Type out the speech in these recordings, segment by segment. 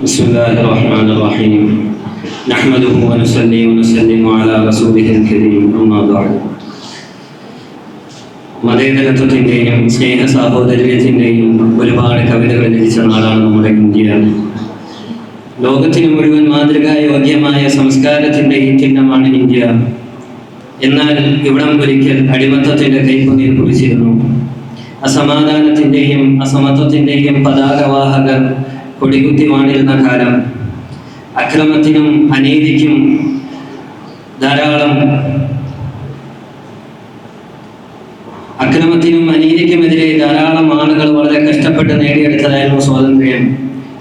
بسم الله الرحمن الرحيم نحمده ونصلي ونسلم على رسوله الكريم أما بعد മതേതരത്വത്തിൻ്റെയും സ്നേഹ സാഹോദര്യത്തിൻ്റെയും ഒരുപാട് കവിതകൾ രചിച്ച നാടാണ് നമ്മുടെ ഇന്ത്യ. ലോകത്തിന് മുഴുവൻ മാതൃകായോഗ്യമായ സംസ്കാരത്തിൻ്റെ ചിഹ്നമാണ് ഇന്ത്യ. എന്നാൽ ഇവിടം ഒരിക്കൽ അടിമത്തത്തിൻ്റെ കൈപ്പൊന്നിൽ കുറിച്ചിരുന്നു. അസമാധാനത്തിൻ്റെയും അസമത്വത്തിൻ്റെയും പതാകവാഹകർ കൊടികുത്തി വാണിരുന്ന കാലം. അക്രമത്തിനും അനീതിക്കും അനീതിക്കുമെതിരെ ധാരാളം ആളുകൾ വളരെ കഷ്ടപ്പെട്ട് നേടിയെടുത്തതായിരുന്നു സ്വാതന്ത്ര്യം.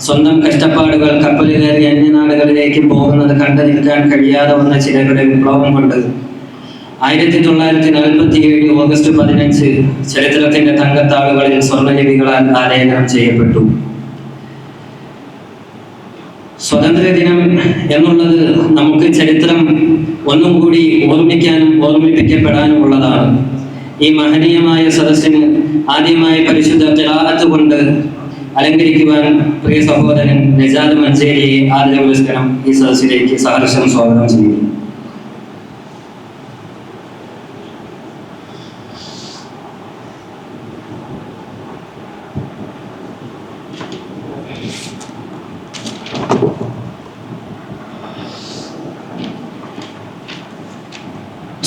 സ്വന്തം കഷ്ടപ്പാടുകൾ കപ്പലിൽ കയറി അന്യനാടുകളിലേക്ക് പോകുന്നത് കണ്ടു നിൽക്കാൻ കഴിയാതെ വന്ന ചിലരുടെ വിപ്ലവം കൊണ്ട് 1947 ഓഗസ്റ്റ് 15 ചരിത്രത്തിന്റെ തങ്കത്താളുകളിൽ സ്വർണ്ണലിപികളാൽ ആലേഖനം ചെയ്യപ്പെട്ടു. സ്വാതന്ത്ര്യദിനം എന്നുള്ളത് നമുക്ക് ചരിത്രം ഒന്നും കൂടി ഓർമ്മിക്കാനും ഓർമ്മിപ്പിക്കപ്പെടാനുമുള്ളതാണ്. ഈ മഹനീയമായ സദസ്സിന് ആദ്യമായി പരിശുദ്ധ ഖിറാഅത്ത് കൊണ്ട് അലങ്കരിക്കുവാൻ പ്രിയ സഹോദരൻ നജാദ് മഞ്ചേരിയെ ആദരപുരസ്കാരം ഈ സദസ്സിലേക്ക് സഹർഷം സ്വാഗതം ചെയ്യുന്നു.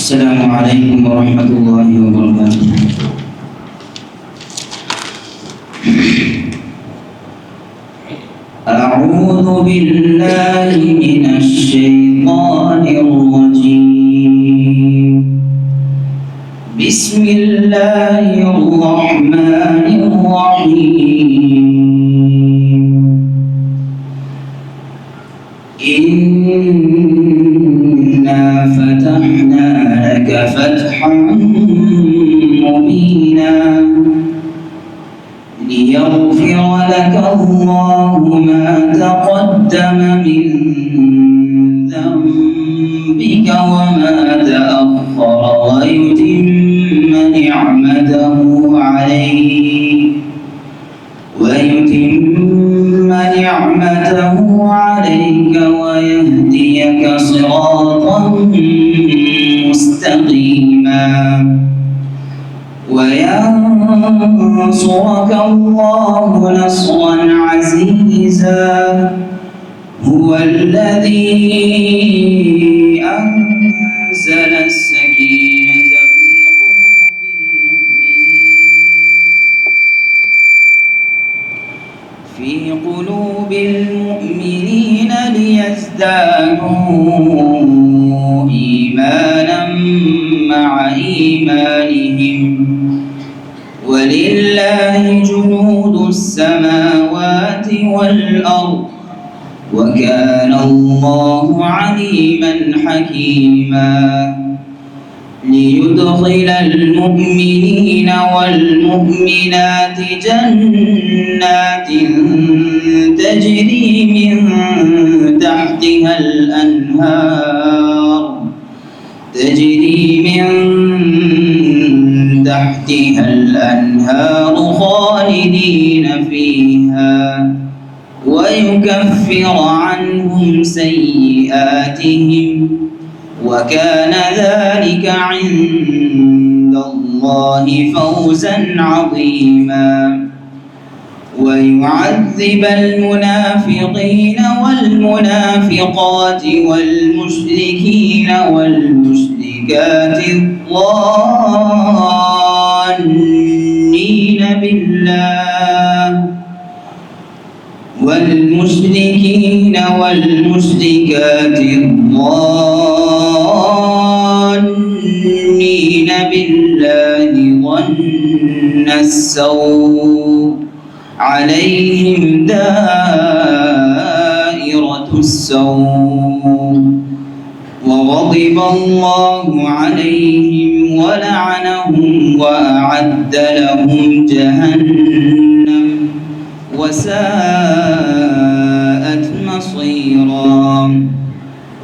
السلام عليكم ورحمة الله وبركاته. أعوذ بالله من الشيطان الرجيم. بسم الله الرحمن الرحيم. إنا فتحنا لك فتحا مبينا ليغفر لك الله ما تقدم من ذنبك وما تأخر ويتم نعمته عليك ويهديك صراطا مستقيما وينصرك الله نصرا عزيزا. هو الذي أنزل السكينة في قلوب المؤمنين ليزدادوا إيمانا مع إيمانهم ولله جنود السماوات والأرض وكان الله عليما حكيما. ليدخل المؤمنين والمؤمنات جنات تجري من تحتها الأنهار خالدين فيها ويكفر عنهم سيئاتهم وكان ذلك عند الله فوزا عظيما. ويعذب المنافقين والمنافقات والمشركين والمشركات الظانين بالله ظن السوء عليهم دائرة السوء وغضب الله عليهم ولعنهم وأعد لهم جهنم وساءت مصيرا.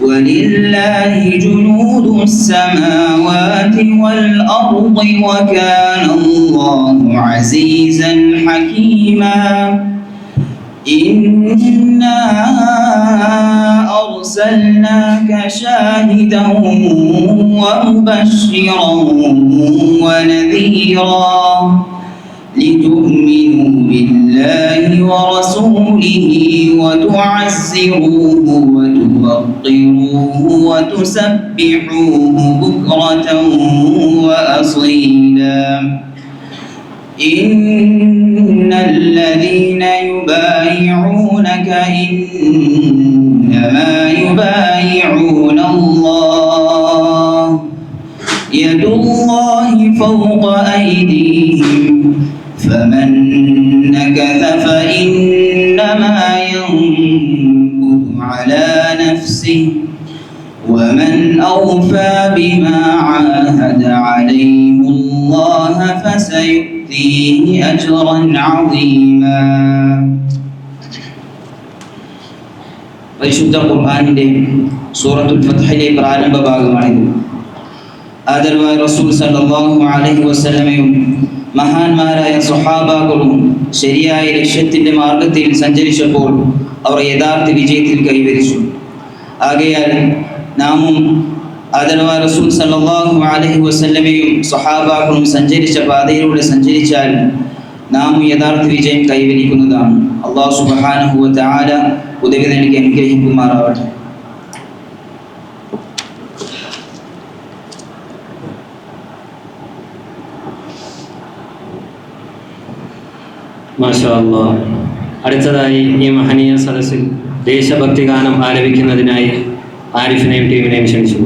ولله جنود السماوات والأرض وكان الله عزيزا حكيما. إنا أرسلناك شاهدا ومبشرا ونذيرا لتؤمنوا بالله ورسوله وتعزروه وتوقروه وتسبحوه بكرة وأصيلا إن الذين يبايعونك إنما يبايعون الله يد الله فوق أيديهم فمن نكث فإنما ينكث على نفسه ومن أوفى بما عاهد عليه الله فسيؤتيه أجرا عظيما. പരിശുദ്ധ ഖുർആനിന്റെ സൂറത്തുൽ ഫത്ഹിലെ പ്രാരംഭ ഭാഗമാണിത്. ആദരവായ റസൂൽ സല്ലല്ലാഹു അലൈഹി വസല്ലമയും മഹാന്മാരായ സ്വഹാബാക്കളും ശരിയായ ലക്ഷ്യത്തിന്റെ മാർഗത്തിൽ സഞ്ചരിച്ചപ്പോൾ അവർ യഥാർത്ഥ വിജയത്തിൽ കൈവരിച്ചു. ആകയാൽ നാമും ആദരവായ റസൂൽ സല്ലല്ലാഹു അലൈഹി വസല്ലമയും സ്വഹാബാക്കളും സഞ്ചരിച്ച പാതയിലൂടെ സഞ്ചരിച്ചാൽ നാം യഥാർത്ഥ വിജയം കൈവരിക്കുന്നതാണ്. അല്ലാഹു സുബ്ഹാനഹു വ തആല ഉദവി നൽകി അനുഗ്രഹിക്കുമാറാവട്ടെ. മാഷാ അല്ലാഹ്. അടുത്തതായി ഈ മഹനീയ സദസ്സിൽ ദേശഭക്തി ഗാനം ആലപിക്കുന്നതിനായി ആരിഫിനെയും ടീമിനെയും ക്ഷണിച്ചു.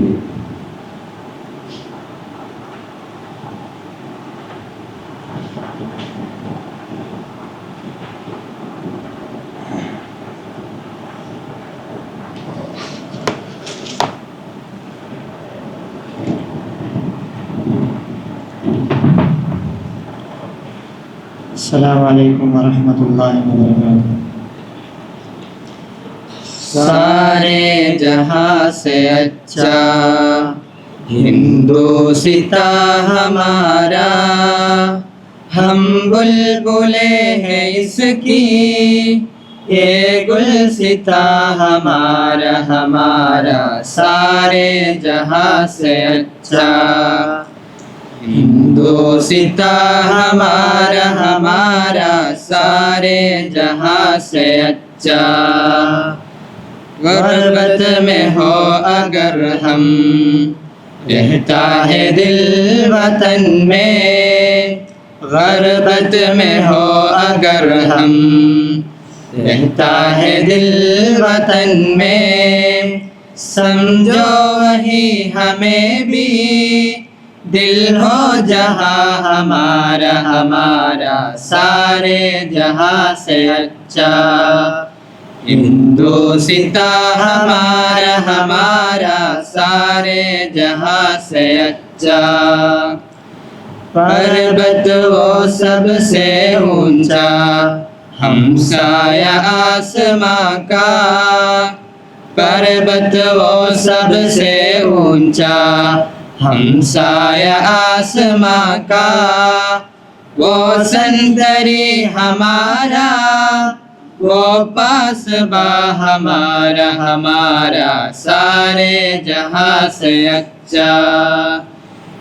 अस्सलामु अलैकुम वरहमतुल्लाहि वबरकातुहू। सारे जहां से अच्छा हिंदुस्ता हमारा, हम बुलबुले हैं इसकी, ये गुलसिता हमारा हमारा। सारे जहां से अच्छा हिंदुस्ता हमारा हमारा, सारे जहां से अच्छा। गुर्बत में हो अगर हम, रहता है दिल वतन में। गुर्बत में हो अगर हम, रहता है दिल वतन में। समझो वही हमें भी, दिल हो जहां हमारा हमारा। सारे जहां से अच्छा हिंदुस्ता हमारा हमारा, सारे जहां से अच्छा। पर्वत वो सबसे ऊंचा, हमसाया आसमां का। पर्वत वो सबसे ऊंचा, हमसाया आसमां का। वो संतरी हमारा, वो पासबा हमारा हमारा। सारे जहां से अच्छा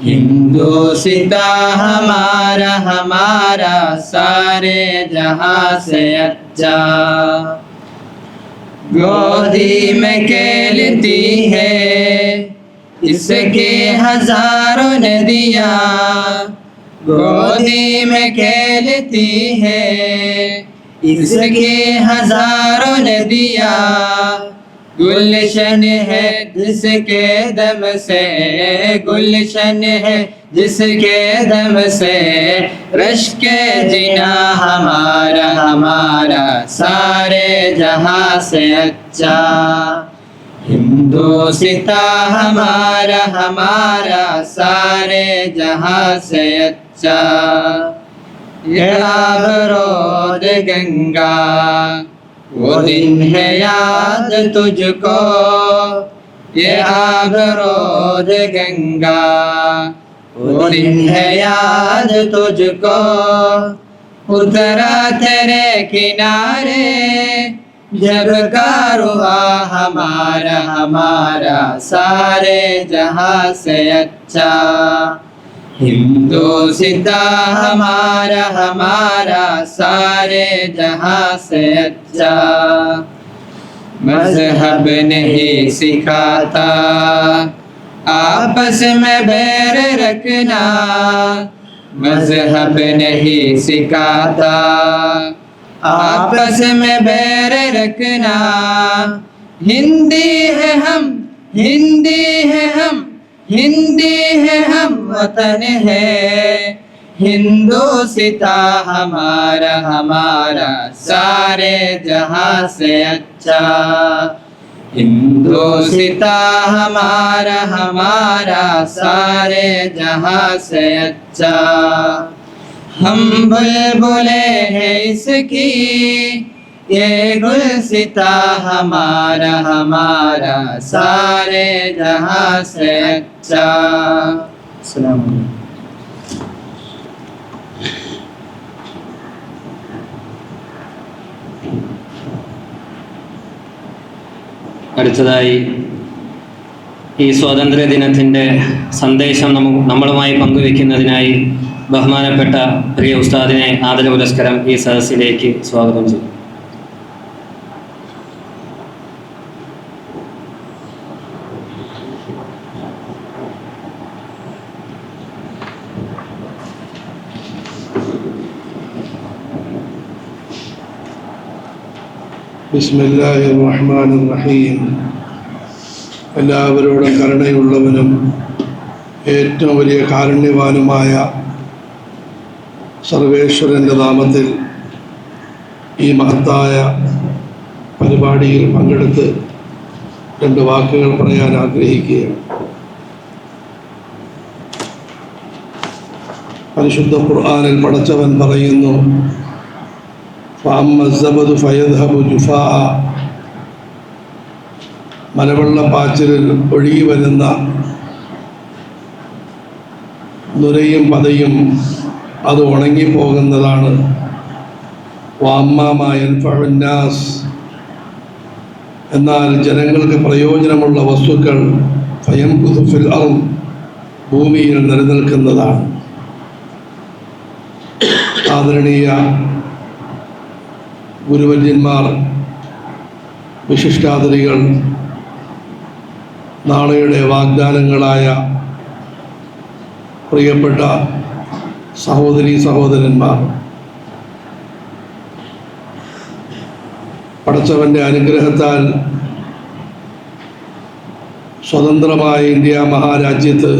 हिंदुस्ता हमारा हमारा, सारे जहां से अच्छा। गोदी में खेलती है इसके हजारों नदियाँ, गोदी में खेलती है इसके हजारों नदियाँ। गुलशन है जिसके दम से, गुलशन है जिसके दम से। रश्के जिना हमारा हमारा, सारे जहां से अच्छा हिंदुस्ता हमारा हमारा, सारे जहां से अच्छा। ये आबरोद गंगा वो दिन है याद तुझको, ये आबरोद गंगा वो दिन है याद तुझको। उतरा तेरे किनारे जब कारवां हमारा हमारा सारे जहां से अच्छा। हिंदुस्ता हमारा हमारा सारे जहां से अच्छा। मजहब नहीं सिखाता आपस में बैर रखना, मजहब नहीं सिखाता आपस में बैर रखना। हिंदी है हम, हिंदी है हम, हिंदी है हम, वतन है हिंदुस्ता हमारा हमारा सारे जहां से अच्छा। हिंदुस्ता हमारा हमारा सारे जहां से अच्छा। हम बुलबुले हैं इसकी ये गुलसिता हमारा हमारा सारे जहां से अच्छा। अस्सलाम वालेकुम। അടുത്തതായി ഈ സ്വാതന്ത്ര്യ ദിനത്തിൻ്റെ സന്ദേശം നമ്മളുമായി പങ്കുവെക്കുന്നതിനായി ബഹുമാനപ്പെട്ട പ്രിയ ഉസ്താദിനെ ആദരപുരസ്കാരം ഈ സദസ്സിലേക്ക് സ്വാഗതം ചെയ്യും. ബിസ്മില്ലാഹിർ റഹ്മാനിർ റഹീം. എല്ലാവരോടും കരുണയുള്ളവനും ഏറ്റവും വലിയ കാരുണ്യവാനുമായ സർവേശ്വരൻ്റെ നാമത്തിൽ ഈ മഹത്തായ പരിപാടിയിൽ പങ്കെടുത്ത് രണ്ട് വാക്കുകൾ പറയാൻ ആഗ്രഹിക്കുകയാണ്. പരിശുദ്ധ ഖുർആനിൽ പടച്ചവൻ പറയുന്നു, ഫഅമ്മ الزبد فيذهب جفاء. മലവെള്ളപ്പാച്ചിലിൽ ഒഴുകി വരുന്ന നുരയും പതയും അത് ഉണങ്ങിപ്പോകുന്നതാണ്. വഅമ്മാ മാ യൻഫഉ الناس. എന്നാൽ ജനങ്ങൾക്ക് പ്രയോജനമുള്ള വസ്തുക്കൾ ഫയംകുതു ഫിൽ അർദ്, ഭൂമിയിൽ നിലനിൽക്കുന്നതാണ്. ആദരണീയ ഗുരുവര്യന്മാർ, വിശിഷ്ടാതിഥികൾ, നാളെയുടെ വാഗ്ദാനങ്ങളായ പ്രിയപ്പെട്ട സഹോദരീ സഹോദരന്മാർ, പടച്ചവൻ്റെ അനുഗ്രഹത്താൽ സ്വതന്ത്രമായ ഇന്ത്യ മഹാരാജ്യത്ത്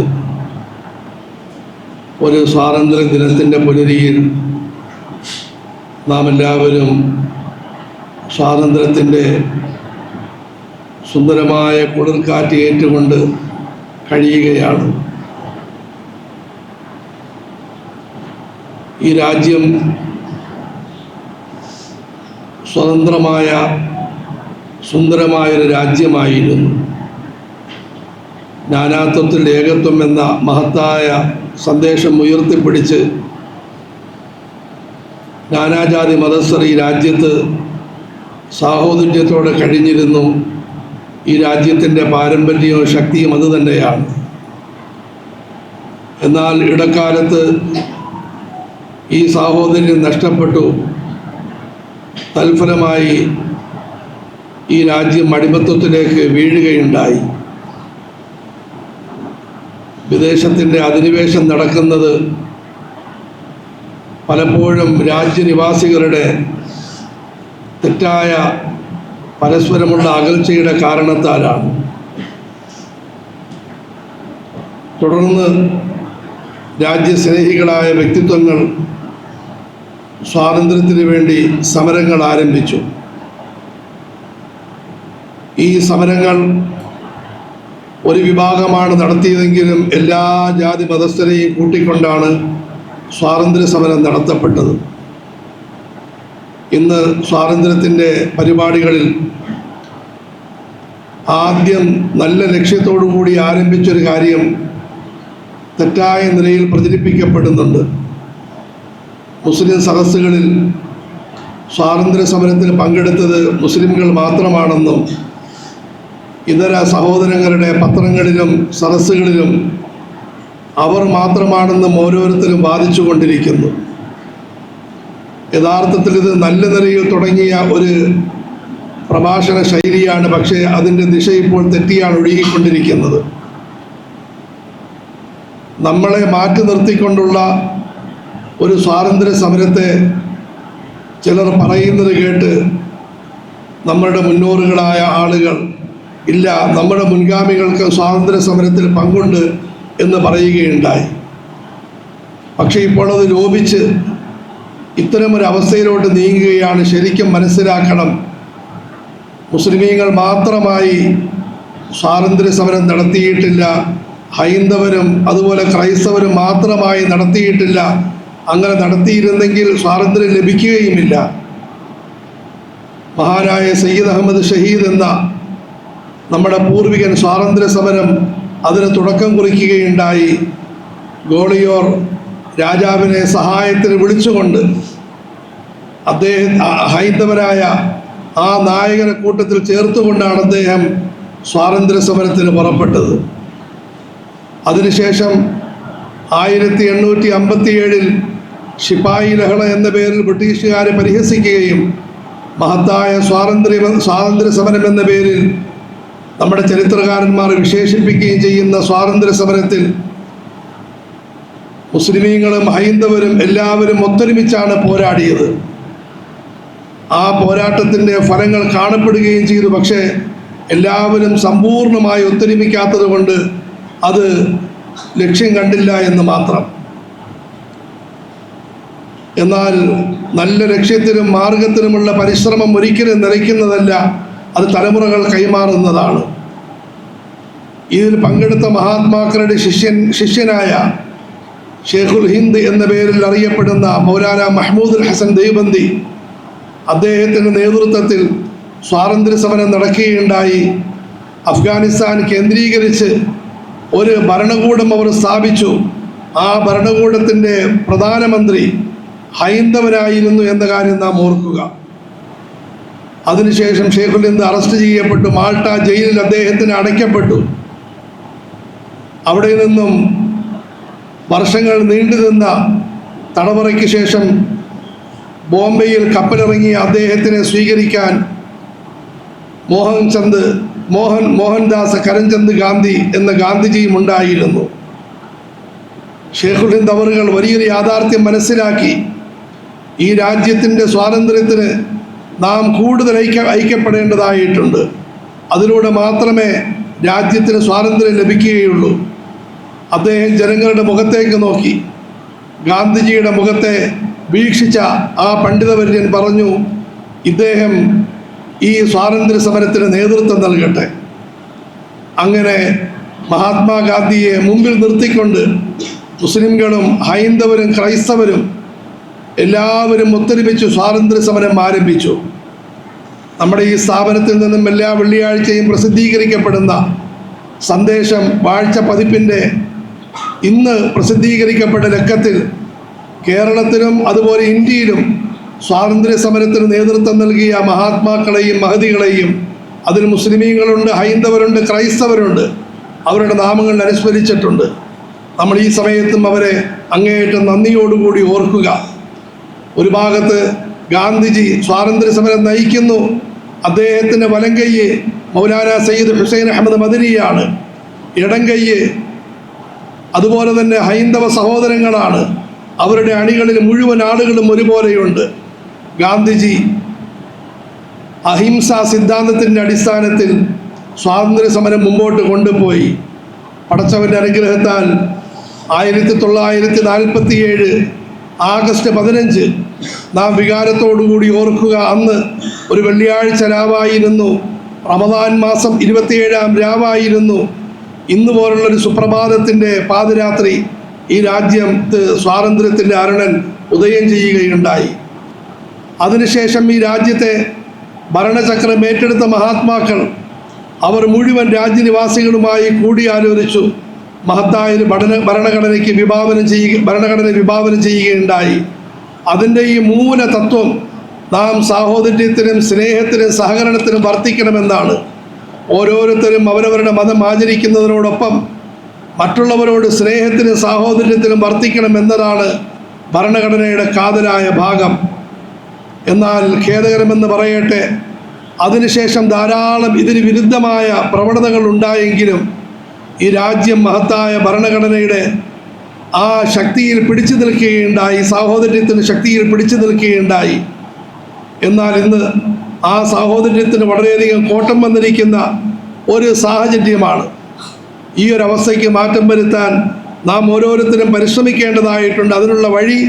ഒരു സ്വാതന്ത്ര്യ ദിനത്തിൻ്റെ പുലരിയിൽ നാം എല്ലാവരും സ്വാതന്ത്ര്യത്തിൻ്റെ സുന്ദരമായ കുളിർക്കാറ്റ് ഏറ്റുകൊണ്ട് കഴിയുകയാണ്. ഈ രാജ്യം സ്വതന്ത്രമായ സുന്ദരമായൊരു രാജ്യമായിരുന്നു. നാനാത്വത്തിൽ ഏകത്വം എന്ന മഹത്തായ സന്ദേശം ഉയർത്തിപ്പിടിച്ച് നാനാജാതി മതസ്ഥർ ഈ രാജ്യത്ത് സാഹോദര്യത്തോടെ കഴിഞ്ഞിരുന്നു. ഈ രാജ്യത്തിൻ്റെ പാരമ്പര്യവും ശക്തിയും അതുതന്നെയാണ്. എന്നാൽ ഇടക്കാലത്ത് ഈ സാഹോദര്യം നഷ്ടപ്പെട്ടു. തൽഫലമായി ഈ രാജ്യം അടിമത്വത്തിലേക്ക് വീഴുകയുണ്ടായി. വിദേശത്തിൻ്റെ അധിനിവേശം നടക്കുന്നത് പലപ്പോഴും രാജ്യനിവാസികളുടെ തെറ്റായ പരസ്പരമുള്ള അകൽച്ചയുടെ കാരണത്താലാണ്. തുടർന്ന് രാജ്യസ്നേഹികളായ വ്യക്തിത്വങ്ങൾ സ്വാതന്ത്ര്യത്തിന് വേണ്ടി സമരങ്ങൾ ആരംഭിച്ചു. ഈ സമരങ്ങൾ ഒരു വിഭാഗമാണ് നടത്തിയതെങ്കിലും എല്ലാ ജാതി മതസ്ഥരെയും കൂട്ടിക്കൊണ്ടാണ് സ്വാതന്ത്ര്യ സമരം നടത്തപ്പെട്ടത്. ഇന്ന് സ്വാതന്ത്ര്യത്തിൻ്റെ പരിപാടികളിൽ ആദ്യം നല്ല ലക്ഷ്യത്തോടു കൂടി ആരംഭിച്ചൊരു കാര്യം തെറ്റായ നിലയിൽ പ്രചരിപ്പിക്കപ്പെടുന്നുണ്ട്. മുസ്ലിം സദസ്സുകളിൽ സ്വാതന്ത്ര്യ സമരത്തിൽ പങ്കെടുത്തത് മുസ്ലിംകൾ മാത്രമാണെന്നും ഇതര സഹോദരങ്ങളുടെ പത്രങ്ങളിലും സദസ്സുകളിലും അവർ മാത്രമാണെന്നും ഓരോരുത്തരും വാദിച്ചു കൊണ്ടിരിക്കുന്നു. യഥാർത്ഥത്തിൽ ഇത് നല്ല നിലയിൽ തുടങ്ങിയ ഒരു പ്രഭാഷണ ശൈലിയാണ്. പക്ഷേ അതിൻ്റെ ദിശ ഇപ്പോൾ തെറ്റിയാണ് ഒഴുകിക്കൊണ്ടിരിക്കുന്നത്. നമ്മളെ മാറ്റി നിർത്തിക്കൊണ്ടുള്ള ഒരു സ്വാതന്ത്ര്യ സമരത്തെ ചിലർ പറയുന്നത് കേട്ട് നമ്മളുടെ മുന്നോറുകളായ ആളുകൾ ഇല്ല, നമ്മുടെ മുൻഗാമികൾക്ക് സ്വാതന്ത്ര്യ സമരത്തിൽ പങ്കുണ്ട് എന്ന് പറയുകയുണ്ടായി. പക്ഷേ ഇപ്പോൾ അത് ലോപിച്ച് ഇത്തരമൊരവസ്ഥയിലോട്ട് നീങ്ങുകയാണ്. ശരിക്കും മനസ്സിലാക്കണം, മുസ്ലിമീങ്ങൾ മാത്രമായി സ്വാതന്ത്ര്യ സമരം നടത്തിയിട്ടില്ല, ഹൈന്ദവരും അതുപോലെ ക്രൈസ്തവരും മാത്രമായി നടത്തിയിട്ടില്ല. അങ്ങനെ നടത്തിയിരുന്നെങ്കിൽ സ്വാതന്ത്ര്യം ലഭിക്കുകയുമില്ല. മഹാനായ സയ്യിദ് അഹമ്മദ് ഷഹീദ് എന്ന നമ്മുടെ പൂർവികൻ സ്വാതന്ത്ര്യ സമരം അതിന് തുടക്കം കുറിക്കുകയുണ്ടായി. ഗോളിയോർ രാജാവിനെ സഹായത്തിന് വിളിച്ചുകൊണ്ട് അദ്ദേഹം ഹൈന്ദവരായ ആ നായകനെ കൂട്ടത്തിൽ ചേർത്തുകൊണ്ടാണ് അദ്ദേഹം സ്വാതന്ത്ര്യ സമരത്തിന് പുറപ്പെട്ടത്. അതിനുശേഷം 1857 ശിപായി ലഹള എന്ന പേരിൽ ബ്രിട്ടീഷുകാരെ പരിഹസിക്കുകയും മഹത്തായ സ്വാതന്ത്ര്യ സമരം എന്ന പേരിൽ നമ്മുടെ ചരിത്രകാരന്മാർ വിശേഷിപ്പിക്കുകയും ചെയ്യുന്ന സ്വാതന്ത്ര്യ സമരത്തിൽ മുസ്ലിമീങ്ങളും ഹൈന്ദവരും എല്ലാവരും ഒത്തൊരുമിച്ചാണ് പോരാടിയത്. ആ പോരാട്ടത്തിൻ്റെ ഫലങ്ങൾ കാണപ്പെടുകയും ചെയ്തു. പക്ഷേ എല്ലാവരും സമ്പൂർണ്ണമായി ഒത്തൊരുമിക്കാത്തത് കൊണ്ട് അത് ലക്ഷ്യം കണ്ടില്ല എന്ന് മാത്രം. എന്നാൽ നല്ല ലക്ഷ്യത്തിനും മാർഗത്തിനുമുള്ള പരിശ്രമം ഒരിക്കലും നിലയ്ക്കുന്നതല്ല, അത് തലമുറകൾ കൈമാറുന്നതാണ്. ഇതിൽ പങ്കെടുത്ത മഹാത്മാക്കളുടെ ശിഷ്യനായ ഷേഖുൽ ഹിന്ദ് എന്ന പേരിൽ അറിയപ്പെടുന്ന മൗലാന മഹ്മൂദുൽ ഹസൻ ദേവബന്ദി, അദ്ദേഹത്തിൻ്റെ നേതൃത്വത്തിൽ സ്വാതന്ത്ര്യ സമരം നടക്കുകയുണ്ടായി. അഫ്ഗാനിസ്ഥാൻ കേന്ദ്രീകരിച്ച് ഒരു ഭരണകൂടം അവർ സ്ഥാപിച്ചു. ആ ഭരണകൂടത്തിൻ്റെ പ്രധാനമന്ത്രി ഹൈന്ദവനായിരുന്നു എന്ന കാര്യം നാം ഓർക്കുക. അതിനുശേഷം ഷേഖുൽ ഹിന്ദ് അറസ്റ്റ് ചെയ്യപ്പെട്ടു. മാൾട്ട ജയിലിൽ അദ്ദേഹത്തിന് അടയ്ക്കപ്പെട്ടു. അവിടെ നിന്നും വർഷങ്ങൾ നീണ്ടുനിന്ന തടവറയ്ക്ക് ശേഷം ബോംബെയിൽ കപ്പലിറങ്ങിയ അദ്ദേഹത്തിനെ സ്വീകരിക്കാൻ മോഹൻദാസ് കരംചന്ദ് ഗാന്ധി എന്ന ഗാന്ധിജിയും ഉണ്ടായിരുന്നു. ഷേഖുൽ ഹിന്ദ് അവറുകൾ വലിയൊരു യാഥാർത്ഥ്യം മനസ്സിലാക്കി. ഈ രാജ്യത്തിൻ്റെ സ്വാതന്ത്ര്യത്തിന് നാം കൂടുതൽ ഐക്യപ്പെടേണ്ടതായിട്ടുണ്ട്. അതിലൂടെ മാത്രമേ രാജ്യത്തിന് സ്വാതന്ത്ര്യം ലഭിക്കുകയുള്ളൂ. അദ്ദേഹം ജനങ്ങളുടെ മുഖത്തേക്ക് നോക്കി. ഗാന്ധിജിയുടെ മുഖത്തെ വീക്ഷിച്ച ആ പണ്ഡിതവര്യൻ പറഞ്ഞു, ഇദ്ദേഹം ഈ സ്വാതന്ത്ര്യ സമരത്തിന് നേതൃത്വം നൽകട്ടെ. അങ്ങനെ മഹാത്മാഗാന്ധിയെ മുമ്പിൽ നിർത്തിക്കൊണ്ട് മുസ്ലിംകളും ഹൈന്ദവരും ക്രൈസ്തവരും എല്ലാവരും ഒത്തൊരുമിച്ച് സ്വാതന്ത്ര്യ സമരം ആരംഭിച്ചു. നമ്മുടെ ഈ സ്ഥാപനത്തിൽ നിന്നും എല്ലാ വെള്ളിയാഴ്ചയും പ്രസിദ്ധീകരിക്കപ്പെടുന്ന സന്ദേശം വാഴ്ച പതിപ്പിൻ്റെ ഇന്ന് പ്രസിദ്ധീകരിക്കപ്പെട്ട ലക്കത്തിൽ കേരളത്തിലും അതുപോലെ ഇന്ത്യയിലും സ്വാതന്ത്ര്യ സമരത്തിന് നേതൃത്വം നൽകിയ മഹാത്മാക്കളെയും മഹതികളെയും, അതിൽ മുസ്ലിമീങ്ങളുണ്ട്, ഹൈന്ദവരുണ്ട്, ക്രൈസ്തവരുണ്ട്, അവരുടെ നാമങ്ങൾ അനുസ്മരിച്ചിട്ടുണ്ട്. നമ്മൾ ഈ സമയത്തും അവരെ അങ്ങേയറ്റം നന്ദിയോടുകൂടി ഓർക്കുക. ഒരു ഭാഗത്ത് ഗാന്ധിജി സ്വാതന്ത്ര്യ സമരം നയിക്കുന്നു. അദ്ദേഹത്തിൻ്റെ വലം കയ്യ് മൗലാന സയ്യിദ് ഹുസൈൻ അഹമ്മദ് മദനിയാണ്. ഇടം കയ്യ് അതുപോലെ തന്നെ ഹൈന്ദവ സഹോദരങ്ങളാണ്. അവരുടെ അണികളിൽ മുഴുവൻ ആളുകളും ഒരുപോലെയുണ്ട്. ഗാന്ധിജി അഹിംസാ സിദ്ധാന്തത്തിൻ്റെ അടിസ്ഥാനത്തിൽ സ്വാതന്ത്ര്യ സമരം മുമ്പോട്ട് കൊണ്ടുപോയി. പടച്ചവൻ്റെ അനുഗ്രഹത്താൽ 1947 ആഗസ്റ്റ് 15 നാം വികാരത്തോടുകൂടി ഓർക്കുക. അന്ന് ഒരു വെള്ളിയാഴ്ച രാവായിരുന്നു. റമദാൻ മാസം 27-ാം രാവായിരുന്നു. ഇന്ന് പോലുള്ളൊരു സുപ്രഭാതത്തിൻ്റെ പാതിരാത്രി ഈ രാജ്യത്ത് സ്വാതന്ത്ര്യത്തിൻ്റെ അരുണൻ ഉദയം ചെയ്യുകയുണ്ടായി. അതിനുശേഷം ഈ രാജ്യത്തെ ഭരണചക്രം ഏറ്റെടുത്ത മഹാത്മാക്കൾ അവർ മുഴുവൻ രാജ്യനിവാസികളുമായി കൂടിയാലോചിച്ചു. മഹത്തായ ഭരണഘടന വിഭാവനം ചെയ്യുകയുണ്ടായി. അതിൻ്റെ ഈ മൂല തത്വം നാം സാഹോദര്യത്തിനും സ്നേഹത്തിനും സഹകരണത്തിനും വർത്തിക്കണമെന്നാണ്. ഓരോരുത്തരും അവരവരുടെ മതം ആചരിക്കുന്നതിനോടൊപ്പം മറ്റുള്ളവരോട് സ്നേഹത്തിനും സാഹോദര്യത്തിനും വർത്തിക്കണം എന്നതാണ് ഭരണഘടനയുടെ കാതലായ ഭാഗം. എന്നാൽ ഖേദകരമെന്ന് പറയട്ടെ, അതിനുശേഷം ധാരാളം ഇതിന് വിരുദ്ധമായ പ്രവണതകൾ ഉണ്ടായെങ്കിലും ഈ രാജ്യം മഹത്തായ ഭരണഘടനയുടെ ആ ശക്തിയിൽ പിടിച്ചു നിൽക്കുകയുണ്ടായി, സാഹോദര്യത്തിന് ശക്തിയിൽ പിടിച്ചു നിൽക്കുകയുണ്ടായി. എന്നാൽ ഇന്ന് ആ സാഹോദര്യത്തിന് വളരെയധികം കോട്ടം വന്നിരിക്കുന്ന ഒരു സാഹചര്യമാണ്. ഈ ഒരു അവസ്ഥയ്ക്ക് മാറ്റം വരുത്താൻ നാം ഓരോരുത്തരും പരിശ്രമിക്കേണ്ടതായിട്ടുണ്ട്. അതിനുള്ള വഴി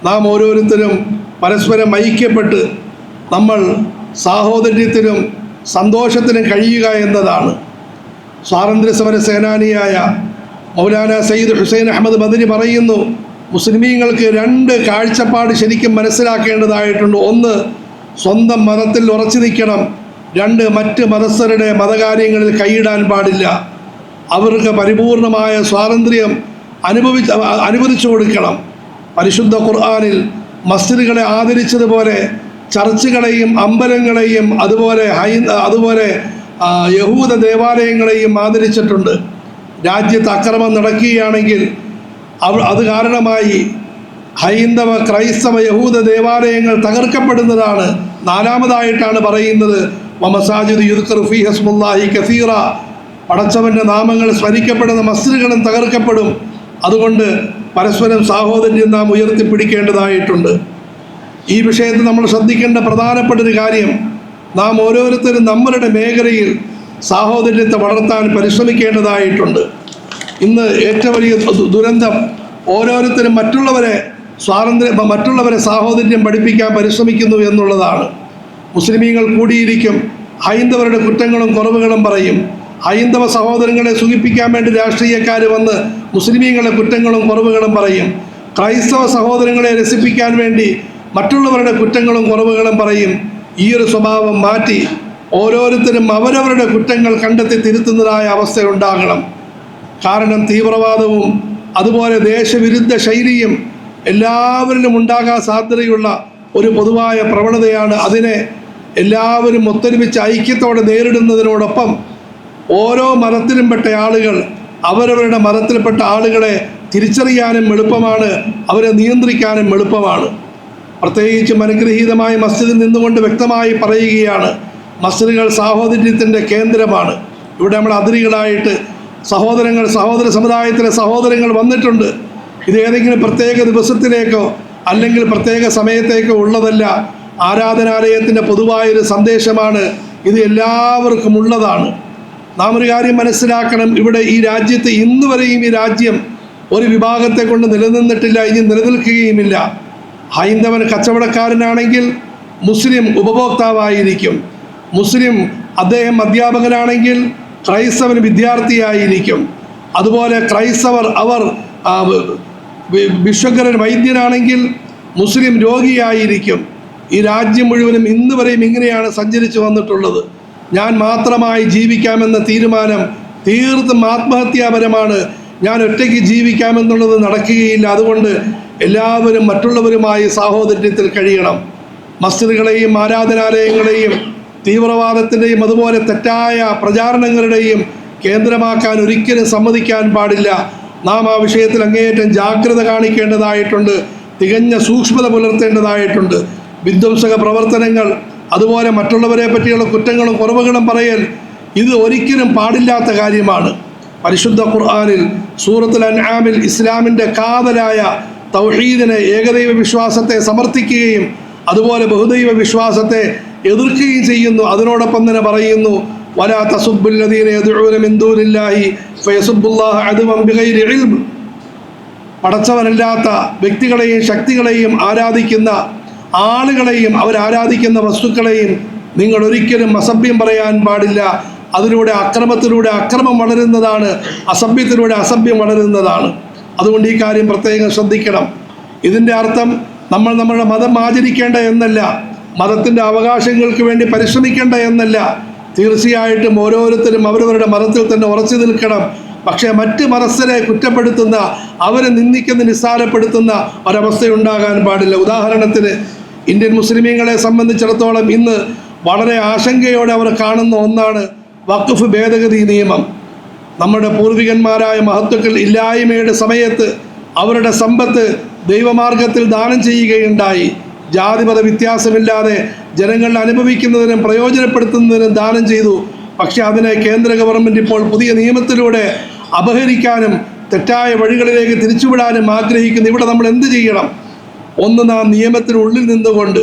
നാം ഓരോരുത്തരും പരസ്പരം ഐക്യപ്പെട്ട് നമ്മൾ സാഹോദര്യത്തിനും സന്തോഷത്തിനും കഴിയുക എന്നതാണ്. സ്വാതന്ത്ര്യസമര സേനാനിയായ മൗലാന സയ്യിദ് ഹുസൈൻ അഹമ്മദ് മദനി പറയുന്നു, മുസ്ലിമീങ്ങൾക്ക് രണ്ട് കാഴ്ചപ്പാട് ശരിക്കും മനസ്സിലാക്കേണ്ടതായിട്ടുണ്ട്. ഒന്ന്, സ്വന്തം മതത്തിൽ ഉറച്ചു നിൽക്കണം. രണ്ട്, മറ്റ് മതസ്ഥരുടെ മതകാര്യങ്ങളിൽ കൈയിടാൻ പാടില്ല. അവർക്ക് പരിപൂർണമായ സ്വാതന്ത്ര്യം അനുവദിച്ചു കൊടുക്കണം. പരിശുദ്ധ ഖുർആനിൽ മസ്ജിദുകളെ ആദരിച്ചതുപോലെ ചർച്ചുകളെയും അമ്പലങ്ങളെയും അതുപോലെ യഹൂദ ദേവാലയങ്ങളെയും ആദരിച്ചിട്ടുണ്ട്. രാജ്യത്ത് അക്രമം നടക്കുകയാണെങ്കിൽ അത് കാരണമായി ഹൈന്ദവ ക്രൈസ്തവ യഹൂദ ദേവാലയങ്ങൾ തകർക്കപ്പെടുന്നതാണ്. നാലാമതായിട്ടാണ് പറയുന്നത്, വമസാജിദ് യുദ്കറു ഫീഹി ഹസ്മുല്ലാഹി കസീറ, പടച്ചവൻ്റെ നാമങ്ങൾ സ്മരിക്കപ്പെടുന്ന മസ്ജിദുകളും തകർക്കപ്പെടും. അതുകൊണ്ട് പരസ്പരം സാഹോദര്യം നാം ഉയർത്തിപ്പിടിക്കേണ്ടതായിട്ടുണ്ട്. ഈ വിഷയത്തിൽ നമ്മൾ ശ്രദ്ധിക്കേണ്ട പ്രധാനപ്പെട്ട ഒരു കാര്യം, നാം ഓരോരുത്തരും നമ്മളുടെ മേഖലയിൽ സാഹോദര്യത്തെ വളർത്താൻ പരിശ്രമിക്കേണ്ടതായിട്ടുണ്ട്. ഇന്ന് ഏറ്റവും വലിയ ദുരന്തം ഓരോരുത്തരും മറ്റുള്ളവരെ സാഹോദര്യം പഠിപ്പിക്കാൻ പരിശ്രമിക്കുന്നു എന്നുള്ളതാണ്. മുസ്ലിമീങ്ങൾ കൂടിയിരിക്കും, ഹൈന്ദവരുടെ കുറ്റങ്ങളും കുറവുകളും പറയും. ഹൈന്ദവ സഹോദരങ്ങളെ സുഖിപ്പിക്കാൻ വേണ്ടി രാഷ്ട്രീയക്കാർ വന്ന് മുസ്ലിമീങ്ങളുടെ കുറ്റങ്ങളും കുറവുകളും പറയും. ക്രൈസ്തവ സഹോദരങ്ങളെ രസിപ്പിക്കാൻ വേണ്ടി മറ്റുള്ളവരുടെ കുറ്റങ്ങളും കുറവുകളും പറയും. ഈ ഒരു സ്വഭാവം മാറ്റി ഓരോരുത്തരും അവരവരുടെ കുറ്റങ്ങൾ കണ്ടെത്തി തിരുത്തുന്നതായ അവസ്ഥയുണ്ടാകണം. കാരണം തീവ്രവാദവും അതുപോലെ ദേശവിരുദ്ധ ശൈലിയും എല്ലാവരിലും ഉണ്ടാകാൻ സാധ്യതയുള്ള ഒരു പൊതുവായ പ്രവണതയാണ്. അതിനെ എല്ലാവരും ഒത്തൊരുമിച്ച് ഐക്യത്തോടെ നേരിടുന്നതിനോടൊപ്പം ഓരോ മതത്തിലും പെട്ട ആളുകൾ അവരവരുടെ മതത്തിൽപ്പെട്ട ആളുകളെ തിരിച്ചറിയാനും എളുപ്പമാണ്, അവരെ നിയന്ത്രിക്കാനും എളുപ്പമാണ്. പ്രത്യേകിച്ചും അനുഗ്രഹീതമായ മസ്ജിദിൽ നിന്നുകൊണ്ട് വ്യക്തമായി പറയുകയാണ്, മസ്ജിദുകൾ സാഹോദര്യത്തിൻ്റെ കേന്ദ്രമാണ്. ഇവിടെ നമ്മൾ അതിരികളായിട്ട് സഹോദര സമുദായത്തിലെ സഹോദരങ്ങൾ വന്നിട്ടുണ്ട്. ഇത് ഏതെങ്കിലും പ്രത്യേക ദിവസത്തിലേക്കോ അല്ലെങ്കിൽ പ്രത്യേക സമയത്തേക്കോ ഉള്ളതല്ല. ആരാധനാലയത്തിൻ്റെ പൊതുവായൊരു സന്ദേശമാണ്. ഇത് എല്ലാവർക്കും ഉള്ളതാണ്. നാം ഒരു കാര്യം മനസ്സിലാക്കണം, ഇവിടെ ഈ രാജ്യത്ത് ഇന്ന് വരെയും ഈ രാജ്യം ഒരു വിഭാഗത്തെ കൊണ്ട് നിലനിന്നിട്ടില്ല, ഇനി നിലനിൽക്കുകയുമില്ല. ഹൈന്ദവൻ കച്ചവടക്കാരനാണെങ്കിൽ മുസ്ലിം ഉപഭോക്താവായിരിക്കും. മുസ്ലിം അദ്ദേഹം അധ്യാപകനാണെങ്കിൽ ക്രൈസ്തവൻ വിദ്യാർത്ഥിയായിരിക്കും. അതുപോലെ ക്രൈസ്തവർ അവർ വിശ്വകരൻ വൈദ്യനാണെങ്കിൽ മുസ്ലിം രോഗിയായിരിക്കും. ഈ രാജ്യം മുഴുവനും ഇന്ന് വരെയും ഇങ്ങനെയാണ് സഞ്ചരിച്ചു വന്നിട്ടുള്ളത്. ഞാൻ മാത്രമായി ജീവിക്കാമെന്ന തീരുമാനം തീർത്തും ആത്മഹത്യാപരമാണ്. ഞാൻ ഒറ്റയ്ക്ക് ജീവിക്കാമെന്നുള്ളത് നടക്കുകയില്ല. അതുകൊണ്ട് എല്ലാവരും മറ്റുള്ളവരുമായി സാഹോദര്യത്തിൽ കഴിയണം. മസ്ജിദുകളെയും ആരാധനാലയങ്ങളെയും തീവ്രവാദത്തിൻ്റെയും അതുപോലെ തെറ്റായ പ്രചാരണങ്ങളുടെയും കേന്ദ്രമാക്കാൻ ഒരിക്കലും സമ്മതിക്കാൻ പാടില്ല. നാം ആ വിഷയത്തിൽ അങ്ങേയറ്റം ജാഗ്രത കാണിക്കേണ്ടതായിട്ടുണ്ട്, തികഞ്ഞ സൂക്ഷ്മത പുലർത്തേണ്ടതായിട്ടുണ്ട്. വിധ്വംസക പ്രവർത്തനങ്ങൾ അതുപോലെ മറ്റുള്ളവരെ പറ്റിയുള്ള കുറ്റങ്ങളും കുറവുകളും പറയൽ ഇത് ഒരിക്കലും പാടില്ലാത്ത കാര്യമാണ്. പരിശുദ്ധ ഖുർആനിൽ സൂറത്തുൽ അൻആമിൽ ഇസ്ലാമിൻ്റെ കാതലായ തൗഹീദിനെ, ഏകദൈവ വിശ്വാസത്തെ സമർത്ഥിക്കുകയും അതുപോലെ ബഹുദൈവ വിശ്വാസത്തെ എതിർക്കുകയും ചെയ്യുന്നു. അതിനോടൊപ്പം തന്നെ പറയുന്നു, വലാ തസുബ്ബുല്ലദീന യദ്ഊന മിൻ ദൂനില്ലാഹി ഫയസുബ്ബുല്ലാഹ അദ്വൻ ബിഗൈരി ഇൽം. പടച്ചവനല്ലാത്ത വ്യക്തികളെയും ശക്തികളെയും ആരാധിക്കുന്ന ആളുകളെയും അവരാരാധിക്കുന്ന വസ്തുക്കളെയും നിങ്ങൾ ഒരിക്കലും അസഭ്യം പറയാൻ പാടില്ല. അതിലൂടെ അക്രമത്തിലൂടെ അക്രമം വളരുന്നതാണ്, അസഭ്യത്തിലൂടെ അസഭ്യം വളരുന്നതാണ്. അതുകൊണ്ട് ഈ കാര്യം പ്രത്യേകം ശ്രദ്ധിക്കണം. ഇതിൻ്റെ അർത്ഥം നമ്മൾ നമ്മുടെ മതം ആചരിക്കേണ്ട എന്നല്ല, മതത്തിൻ്റെ അവകാശങ്ങൾക്ക് വേണ്ടി പരിശ്രമിക്കേണ്ട എന്നല്ല. തീർച്ചയായിട്ടും ഓരോരുത്തരും അവരവരുടെ മതത്തിൽ തന്നെ ഉറച്ചു നിൽക്കണം. പക്ഷേ മറ്റ് മതസ്ഥരെ കുറ്റപ്പെടുത്തുന്ന, അവരെ നിന്ദിക്കുന്ന, നിസ്സാരപ്പെടുത്തുന്ന ഒരവസ്ഥയുണ്ടാകാൻ പാടില്ല. ഉദാഹരണത്തിന് ഇന്ത്യൻ മുസ്ലിമീങ്ങളെ സംബന്ധിച്ചിടത്തോളം ഇന്ന് വളരെ ആശങ്കയോടെ അവർ കാണുന്ന ഒന്നാണ് വഖഫ് ഭേദഗതി നിയമം. നമ്മുടെ പൂർവികന്മാരായ മഹത്തുക്കൾ ഇല്ലായ്മയുടെ സമയത്ത് അവരുടെ സമ്പത്ത് ദൈവമാർഗത്തിൽ ദാനം ചെയ്യുകയുണ്ടായി. ജാതിമത വ്യത്യാസമില്ലാതെ ജനങ്ങൾ അനുഭവിക്കുന്നതിനും പ്രയോജനപ്പെടുത്തുന്നതിനും ദാനം ചെയ്തു. പക്ഷെ അതിനെ കേന്ദ്ര ഗവൺമെൻറ് ഇപ്പോൾ പുതിയ നിയമത്തിലൂടെ അപഹരിക്കാനും തെറ്റായ വഴികളിലേക്ക് തിരിച്ചുവിടാനും ആഗ്രഹിക്കുന്നു. ഇവിടെ നമ്മൾ എന്ത് ചെയ്യണം? ഒന്ന്, നാം നിയമത്തിനുള്ളിൽ നിന്നുകൊണ്ട്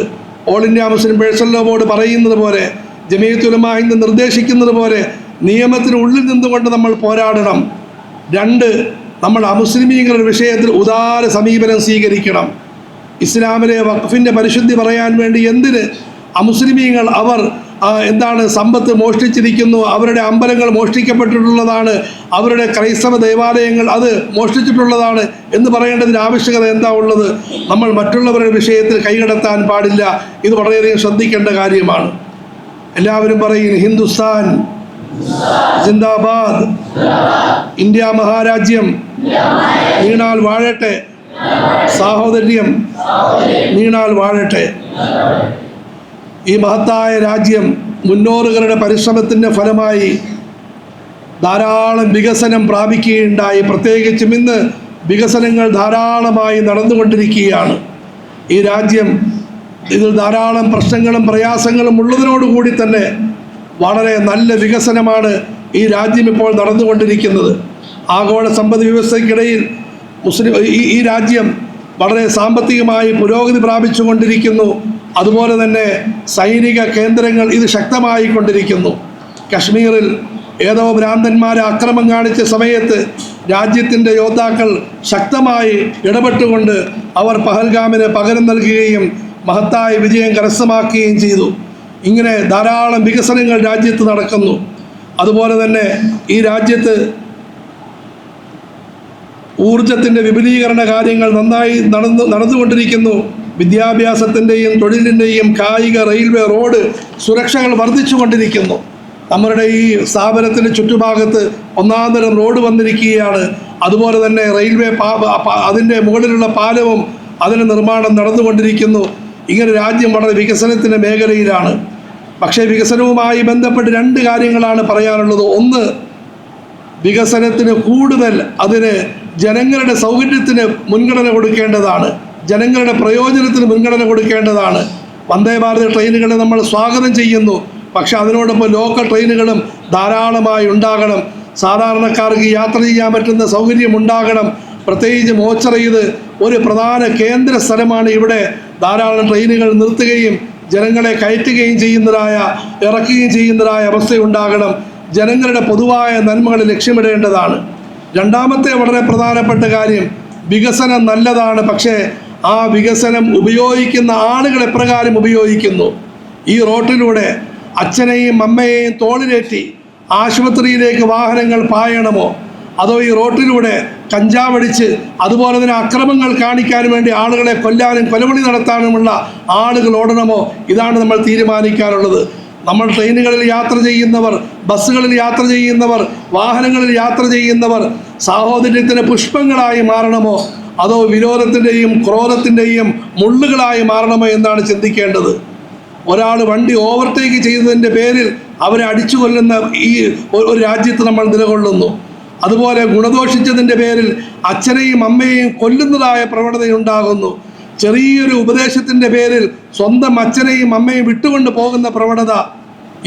all India Muslim personal law board പറയുന്നത് പോലെ, ജമിയത്തുൽ ഉലമാ ഹിന്ദ് നിർദ്ദേശിക്കുന്നത് പോലെ നിയമത്തിനുള്ളിൽ നിന്നുകൊണ്ട് നമ്മൾ പോരാടണം. 2, നമ്മൾ അമുസ്ലിമീങ്ങളുടെ വിഷയത്തിൽ ഉദാര സമീപനം സ്വീകരിക്കണം. ഇസ്ലാമിലെ വഖഫിൻ്റെ പരിശുദ്ധി പറയാൻ വേണ്ടി എന്തിന് അമുസ്ലിമീങ്ങൾ അവർ സമ്പത്ത് മോഷ്ടിച്ചിരിക്കുന്നു, അവരുടെ അമ്പലങ്ങൾ മോഷ്ടിക്കപ്പെട്ടിട്ടുള്ളതാണ്, അവരുടെ ക്രൈസ്തവ ദേവാലയങ്ങൾ അത് മോഷ്ടിച്ചിട്ടുള്ളതാണ് എന്ന് പറയേണ്ടതിന് ആവശ്യകത എന്താ ഉള്ളത്? നമ്മൾ മറ്റുള്ളവരുടെ വിഷയത്തിൽ കൈകടത്താൻ പാടില്ല. ഇത് വളരെയധികം ശ്രദ്ധിക്കേണ്ട കാര്യമാണ്. എല്ലാവരും പറയും ഹിന്ദുസ്ഥാൻ സിന്ദാബാദ്, ഇന്ത്യ മഹാരാജ്യം നീണാൽ വാഴട്ടെ, സാഹോദര്യം നീണാൽ വാഴട്ടെ. ഈ മഹത്തായ രാജ്യം മുന്നോറുകളുടെ പരിശ്രമത്തിൻ്റെ ഫലമായി ധാരാളം വികസനം പ്രാപിക്കുകയുണ്ടായി. പ്രത്യേകിച്ചും ഇന്ന് വികസനങ്ങൾ ധാരാളമായി നടന്നുകൊണ്ടിരിക്കുകയാണ്. ഈ രാജ്യം ഇതിൽ ധാരാളം പ്രശ്നങ്ങളും പ്രയാസങ്ങളും ഉള്ളതിനോടുകൂടി തന്നെ വളരെ നല്ല വികസനമാണ് ഈ രാജ്യം ഇപ്പോൾ നടന്നുകൊണ്ടിരിക്കുന്നത്. ആഗോള സമ്പദ് വ്യവസ്ഥയ്ക്കിടയിൽ ഈ രാജ്യം വളരെ സാമ്പത്തികമായി പുരോഗതി പ്രാപിച്ചുകൊണ്ടിരിക്കുന്നു. അതുപോലെ തന്നെ സൈനിക കേന്ദ്രങ്ങൾ ഇത് ശക്തമായി കൊണ്ടിരിക്കുന്നു. കശ്മീരിൽ ഏതോ ഭ്രാന്തന്മാരെ അക്രമം കാണിച്ച സമയത്ത് രാജ്യത്തിൻ്റെ യോദ്ധാക്കൾ ശക്തമായി ഇടപെട്ടുകൊണ്ട് അവർ പഹൽഗാമിന് പകരം നൽകുകയും മഹത്തായ വിജയം കരസ്ഥമാക്കുകയും ചെയ്തു. ഇങ്ങനെ ധാരാളം വികസനങ്ങൾ രാജ്യത്ത് നടക്കുന്നു. അതുപോലെ തന്നെ ഈ രാജ്യത്ത് ഊർജത്തിൻ്റെ വിപുലീകരണ കാര്യങ്ങൾ നന്നായി നടന്നുകൊണ്ടിരിക്കുന്നു. വിദ്യാഭ്യാസത്തിൻ്റെയും തൊഴിലിൻ്റെയും കായിക, റെയിൽവേ, റോഡ് സുരക്ഷകൾ വർദ്ധിച്ചു കൊണ്ടിരിക്കുന്നു. നമ്മുടെ ഈ സ്ഥാപനത്തിൻ്റെ ചുറ്റുഭാഗത്ത് ഒന്നാന്തരം റോഡ് വന്നിരിക്കുകയാണ്. അതുപോലെ തന്നെ റെയിൽവേ അതിൻ്റെ മുകളിലുള്ള പാലവും അതിൻ്റെ നിർമ്മാണം നടന്നുകൊണ്ടിരിക്കുന്നു. ഇങ്ങനെ രാജ്യം വളരെ വികസനത്തിൻ്റെ മേഖലയിലാണ്. പക്ഷേ വികസനവുമായി ബന്ധപ്പെട്ട് 2 കാര്യങ്ങളാണ് പറയാനുള്ളത്. ഒന്ന്, വികസനത്തിന് കൂടുതൽ അതിന് ജനങ്ങളുടെ സൗകര്യത്തിന് മുൻഗണന കൊടുക്കേണ്ടതാണ്, ജനങ്ങളുടെ പ്രയോജനത്തിന് മുൻഗണന കൊടുക്കേണ്ടതാണ്. വന്ദേ ഭാരത് ട്രെയിനുകളെ നമ്മൾ സ്വാഗതം ചെയ്യുന്നു. പക്ഷെ അതിനോടൊപ്പം ലോക്കൽ ട്രെയിനുകളും ധാരാളമായി ഉണ്ടാകണം. സാധാരണക്കാർക്ക് യാത്ര ചെയ്യാൻ പറ്റുന്ന സൗകര്യം ഉണ്ടാകണം. പ്രത്യേകിച്ച് മോച്ചറയിൽ ഒരു പ്രധാന കേന്ദ്ര സ്ഥലമാണ്. ഇവിടെ ധാരാളം ട്രെയിനുകൾ നിർത്തുകയും ജനങ്ങളെ കയറ്റുകയും ഇറക്കുകയും ചെയ്യുന്നതായ അവസ്ഥയുണ്ടാകണം. ജനങ്ങളുടെ പൊതുവായ നന്മകൾ ലക്ഷ്യമിടേണ്ടതാണ്. രണ്ടാമത്തെ വളരെ പ്രധാനപ്പെട്ട കാര്യം, വികസനം നല്ലതാണ്, പക്ഷേ ആ വികസനം ഉപയോഗിക്കുന്ന ആളുകൾ എപ്രകാരം ഉപയോഗിക്കുന്നു. ഈ റോട്ടിലൂടെ അച്ഛനെയും അമ്മയെയും തോളിലേറ്റി ആശുപത്രിയിലേക്ക് വാഹനങ്ങൾ പായണമോ, അതോ ഈ റോട്ടിലൂടെ കഞ്ചാവടിച്ച് അതുപോലെ തന്നെ അക്രമങ്ങൾ കാണിക്കാൻ വേണ്ടി ആളുകളെ കൊല്ലാനും കൊലവിളി നടത്താനുമുള്ള ആളുകൾ ഓടണമോ? ഇതാണ് നമ്മൾ തീരുമാനിക്കാനുള്ളത്. നമ്മൾ ട്രെയിനുകളിൽ യാത്ര ചെയ്യുന്നവർ, ബസ്സുകളിൽ യാത്ര ചെയ്യുന്നവർ, വാഹനങ്ങളിൽ യാത്ര ചെയ്യുന്നവർ സാഹോദര്യത്തിന് പുഷ്പങ്ങളായി മാറണമോ, അതോ വിരോധത്തിൻ്റെയും ക്രോധത്തിൻ്റെയും മുള്ളുകളായി മാറണമോ എന്നാണ് ചിന്തിക്കേണ്ടത്. ഒരാൾ വണ്ടി ഓവർടേക്ക് ചെയ്തതിൻ്റെ പേരിൽ അവരെ അടിച്ചു കൊല്ലുന്ന ഈ ഒരു രാജ്യത്ത് നമ്മൾ നിലകൊള്ളുന്നു. അതുപോലെ ഗുണദോഷിച്ചതിൻ്റെ പേരിൽ അച്ഛനെയും അമ്മയെയും കൊല്ലുന്നതായ പ്രവണതയുണ്ടാകുന്നു. ചെറിയൊരു ഉപദേശത്തിൻ്റെ പേരിൽ സ്വന്തം അച്ഛനെയും അമ്മയും വിട്ടുകൊണ്ട് പോകുന്ന പ്രവണത,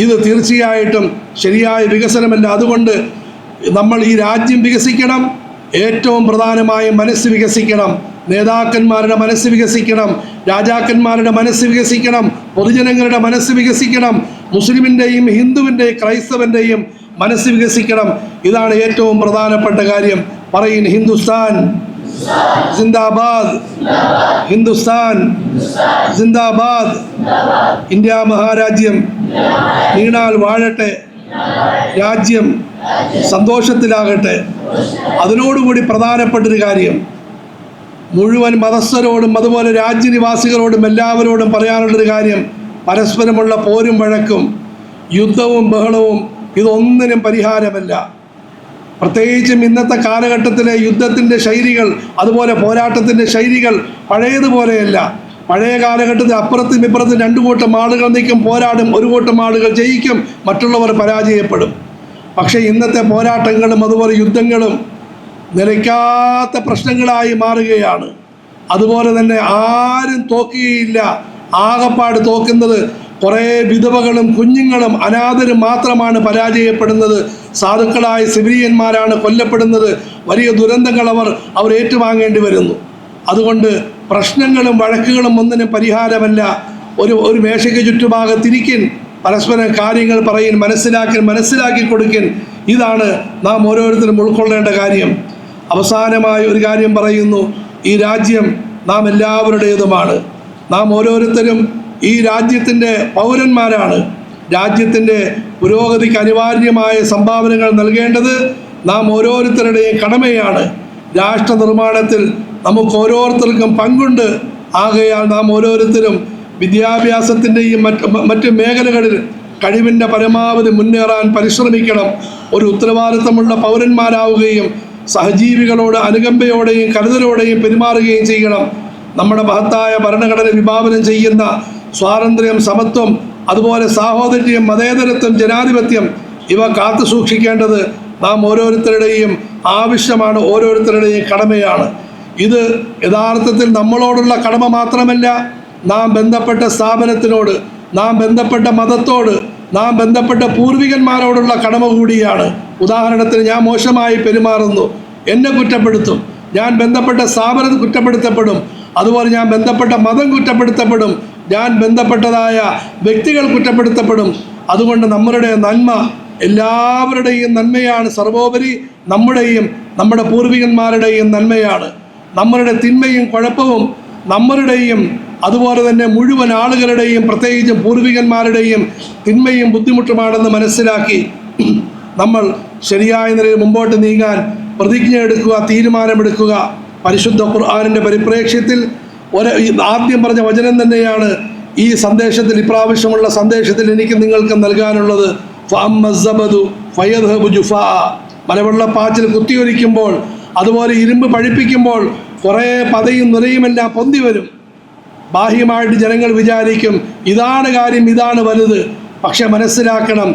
ഇത് തീർച്ചയായിട്ടും ശരിയായ വികസനമല്ല. അതുകൊണ്ട് നമ്മൾ ഈ രാജ്യം വികസിക്കണം, ഏറ്റവും പ്രധാനമായും മനസ്സ് വികസിക്കണം, നേതാക്കന്മാരുടെ മനസ്സ് വികസിക്കണം, രാജാക്കന്മാരുടെ മനസ്സ് വികസിക്കണം, പൊതുജനങ്ങളുടെ മനസ്സ് വികസിക്കണം, മുസ്ലിമിൻ്റെയും ഹിന്ദുവിൻ്റെയും ക്രൈസ്തവൻ്റെയും മനസ്സ് വികസിക്കണം. ഇതാണ് ഏറ്റവും പ്രധാനപ്പെട്ട കാര്യം. പറയും ഹിന്ദുസ്ഥാൻ സിന്ദാബാദ്, ഹിന്ദുസ്ഥാൻ സിന്ദാബാദ്, ഇന്ത്യ മഹാരാജ്യം നീണാൽ വാഴട്ടെ, രാജ്യം സന്തോഷത്തിലാകട്ടെ. അതിനോടുകൂടി പ്രധാനപ്പെട്ടൊരു കാര്യം, മുഴുവൻ മതസ്ഥരോടും അതുപോലെ രാജ്യനിവാസികളോടും എല്ലാവരോടും പറയാനുള്ളൊരു കാര്യം, പരസ്പരമുള്ള പോരും വഴക്കും യുദ്ധവും ബഹളവും ഇതൊന്നിനും പരിഹാരമല്ല. പ്രത്യേകിച്ചും ഇന്നത്തെ കാലഘട്ടത്തിലെ യുദ്ധത്തിൻ്റെ ശൈലികൾ, അതുപോലെ പോരാട്ടത്തിൻ്റെ ശൈലികൾ പഴയതുപോലെയല്ല. പഴയ കാലഘട്ടത്തിൽ അപ്പുറത്തും ഇപ്പുറത്തും രണ്ടു കൂട്ടം ആളുകൾ നിൽക്കും, പോരാടും, ഒരു കൂട്ടം ആളുകൾ ജയിക്കും, മറ്റുള്ളവർ പരാജയപ്പെടും. പക്ഷേ ഇന്നത്തെ പോരാട്ടങ്ങളും അതുപോലെ യുദ്ധങ്ങളും നിലയ്ക്കാത്ത പ്രശ്നങ്ങളായി മാറുകയാണ്. അതുപോലെ തന്നെ ആരും തോക്കുകയില്ല. ആകപ്പാട് തോക്കുന്നത് കുറേ വിധവകളും കുഞ്ഞുങ്ങളും അനാഥരും മാത്രമാണ് പരാജയപ്പെടുന്നത്. സാധുക്കളായ സിവിലിയന്മാരാണ് കൊല്ലപ്പെടുന്നത്. വലിയ ദുരന്തങ്ങൾ അവർ ഏറ്റുവാങ്ങേണ്ടി വരുന്നു. അതുകൊണ്ട് പ്രശ്നങ്ങളും വഴക്കുകളും ഒന്നിനും പരിഹാരമല്ല. ഒരു മേശയ്ക്ക് ചുറ്റുഭാഗത്തിരിക്കൻ, പരസ്പരം കാര്യങ്ങൾ പറയിൻ, മനസ്സിലാക്കി കൊടുക്കൻ. ഇതാണ് നാം ഓരോരുത്തരും ഉൾക്കൊള്ളേണ്ട കാര്യം. അവസാനമായി ഒരു കാര്യം പറയുന്നു, ഈ രാജ്യം നാം എല്ലാവരുടേതുമാണ്. നാം ഓരോരുത്തരും ഈ രാജ്യത്തിൻ്റെ പൗരന്മാരാണ്. രാജ്യത്തിൻ്റെ പുരോഗതിക്ക് അനിവാര്യമായ സംഭാവനകൾ നൽകേണ്ടത് നാം ഓരോരുത്തരുടെയും കടമയാണ്. രാഷ്ട്ര നിർമ്മാണത്തിൽ നമുക്ക് ഓരോരുത്തർക്കും പങ്കുണ്ട്. ആകയാൽ നാം ഓരോരുത്തരും വിദ്യാഭ്യാസത്തിൻ്റെയും മറ്റ് മേഖലകളിൽ കഴിവിൻ്റെ പരമാവധി മുന്നേറാൻ പരിശ്രമിക്കണം. ഒരു ഉത്തരവാദിത്തമുള്ള പൗരന്മാരാവുകയും സഹജീവികളോട് അനുകമ്പയോടെയും കരുതലോടെയും പെരുമാറുകയും ചെയ്യണം. നമ്മുടെ മഹത്തായ ഭരണഘടന വിഭാവനം ചെയ്യുന്ന സ്വാതന്ത്ര്യം, സമത്വം, അതുപോലെ സാഹോദര്യം, മതേതരത്വം, ജനാധിപത്യം ഇവ കാത്തു സൂക്ഷിക്കേണ്ടത് നാം ഓരോരുത്തരുടെയും ആവശ്യമാണ്, ഓരോരുത്തരുടെയും കടമയാണ്. ഇത് യഥാർത്ഥത്തിൽ നമ്മളോടുള്ള കടമ മാത്രമല്ല, നാം ബന്ധപ്പെട്ട സ്ഥാപനത്തിനോട്, നാം ബന്ധപ്പെട്ട മതത്തോട്, നാം ബന്ധപ്പെട്ട പൂർവികന്മാരോടുള്ള കടമ കൂടിയാണ്. ഉദാഹരണത്തിന്, ഞാൻ മോശമായി പെരുമാറുന്നു, എന്നെ കുറ്റപ്പെടുത്തും. ഞാൻ ബന്ധപ്പെട്ട സ്ഥാപനം കുറ്റപ്പെടുത്തപ്പെടും. അതുപോലെ ഞാൻ ബന്ധപ്പെട്ട മതം കുറ്റപ്പെടുത്തപ്പെടും. ഞാൻ ബന്ധപ്പെട്ടതായ വ്യക്തികൾ കുറ്റപ്പെടുത്തപ്പെടും. അതുകൊണ്ട് നമ്മളുടെ നന്മ എല്ലാവരുടെയും നന്മയാണ്. സർവോപരി നമ്മുടെ പൂർവികന്മാരുടെയും നന്മയാണ്. നമ്മളുടെ തിന്മയും കുഴപ്പവും നമ്മളുടെയും അതുപോലെ തന്നെ മുഴുവൻ ആളുകളുടെയും, പ്രത്യേകിച്ചും പൂർവികന്മാരുടെയും തിന്മയും ബുദ്ധിമുട്ടുമാണെന്ന് മനസ്സിലാക്കി നമ്മൾ ശരിയായ നിലയിൽ മുമ്പോട്ട് നീങ്ങാൻ പ്രതിജ്ഞ എടുക്കുക, തീരുമാനമെടുക്കുക. പരിശുദ്ധ ഖുർആനിൻ്റെ പരിപ്രേക്ഷ്യത്തിൽ ആദ്യം പറഞ്ഞ വചനം തന്നെയാണ് ഈ സന്ദേശത്തിൽ, ഇപ്രാവശ്യമുള്ള സന്ദേശത്തിൽ എനിക്ക് നിങ്ങൾക്ക് നൽകാനുള്ളത്. മലവെള്ളപ്പാച്ചിൽ കുത്തിയൊലിക്കുമ്പോൾ, അതുപോലെ ഇരുമ്പ് പഴിപ്പിക്കുമ്പോൾ കുറേ പതയും നുരയുമെല്ലാം പൊന്തി വരും. ബാഹ്യമായിട്ട് ജനങ്ങൾ വിചാരിക്കും ഇതാണ് കാര്യം, ഇതാണ് വലുത്. പക്ഷെ മനസ്സിലാക്കണം,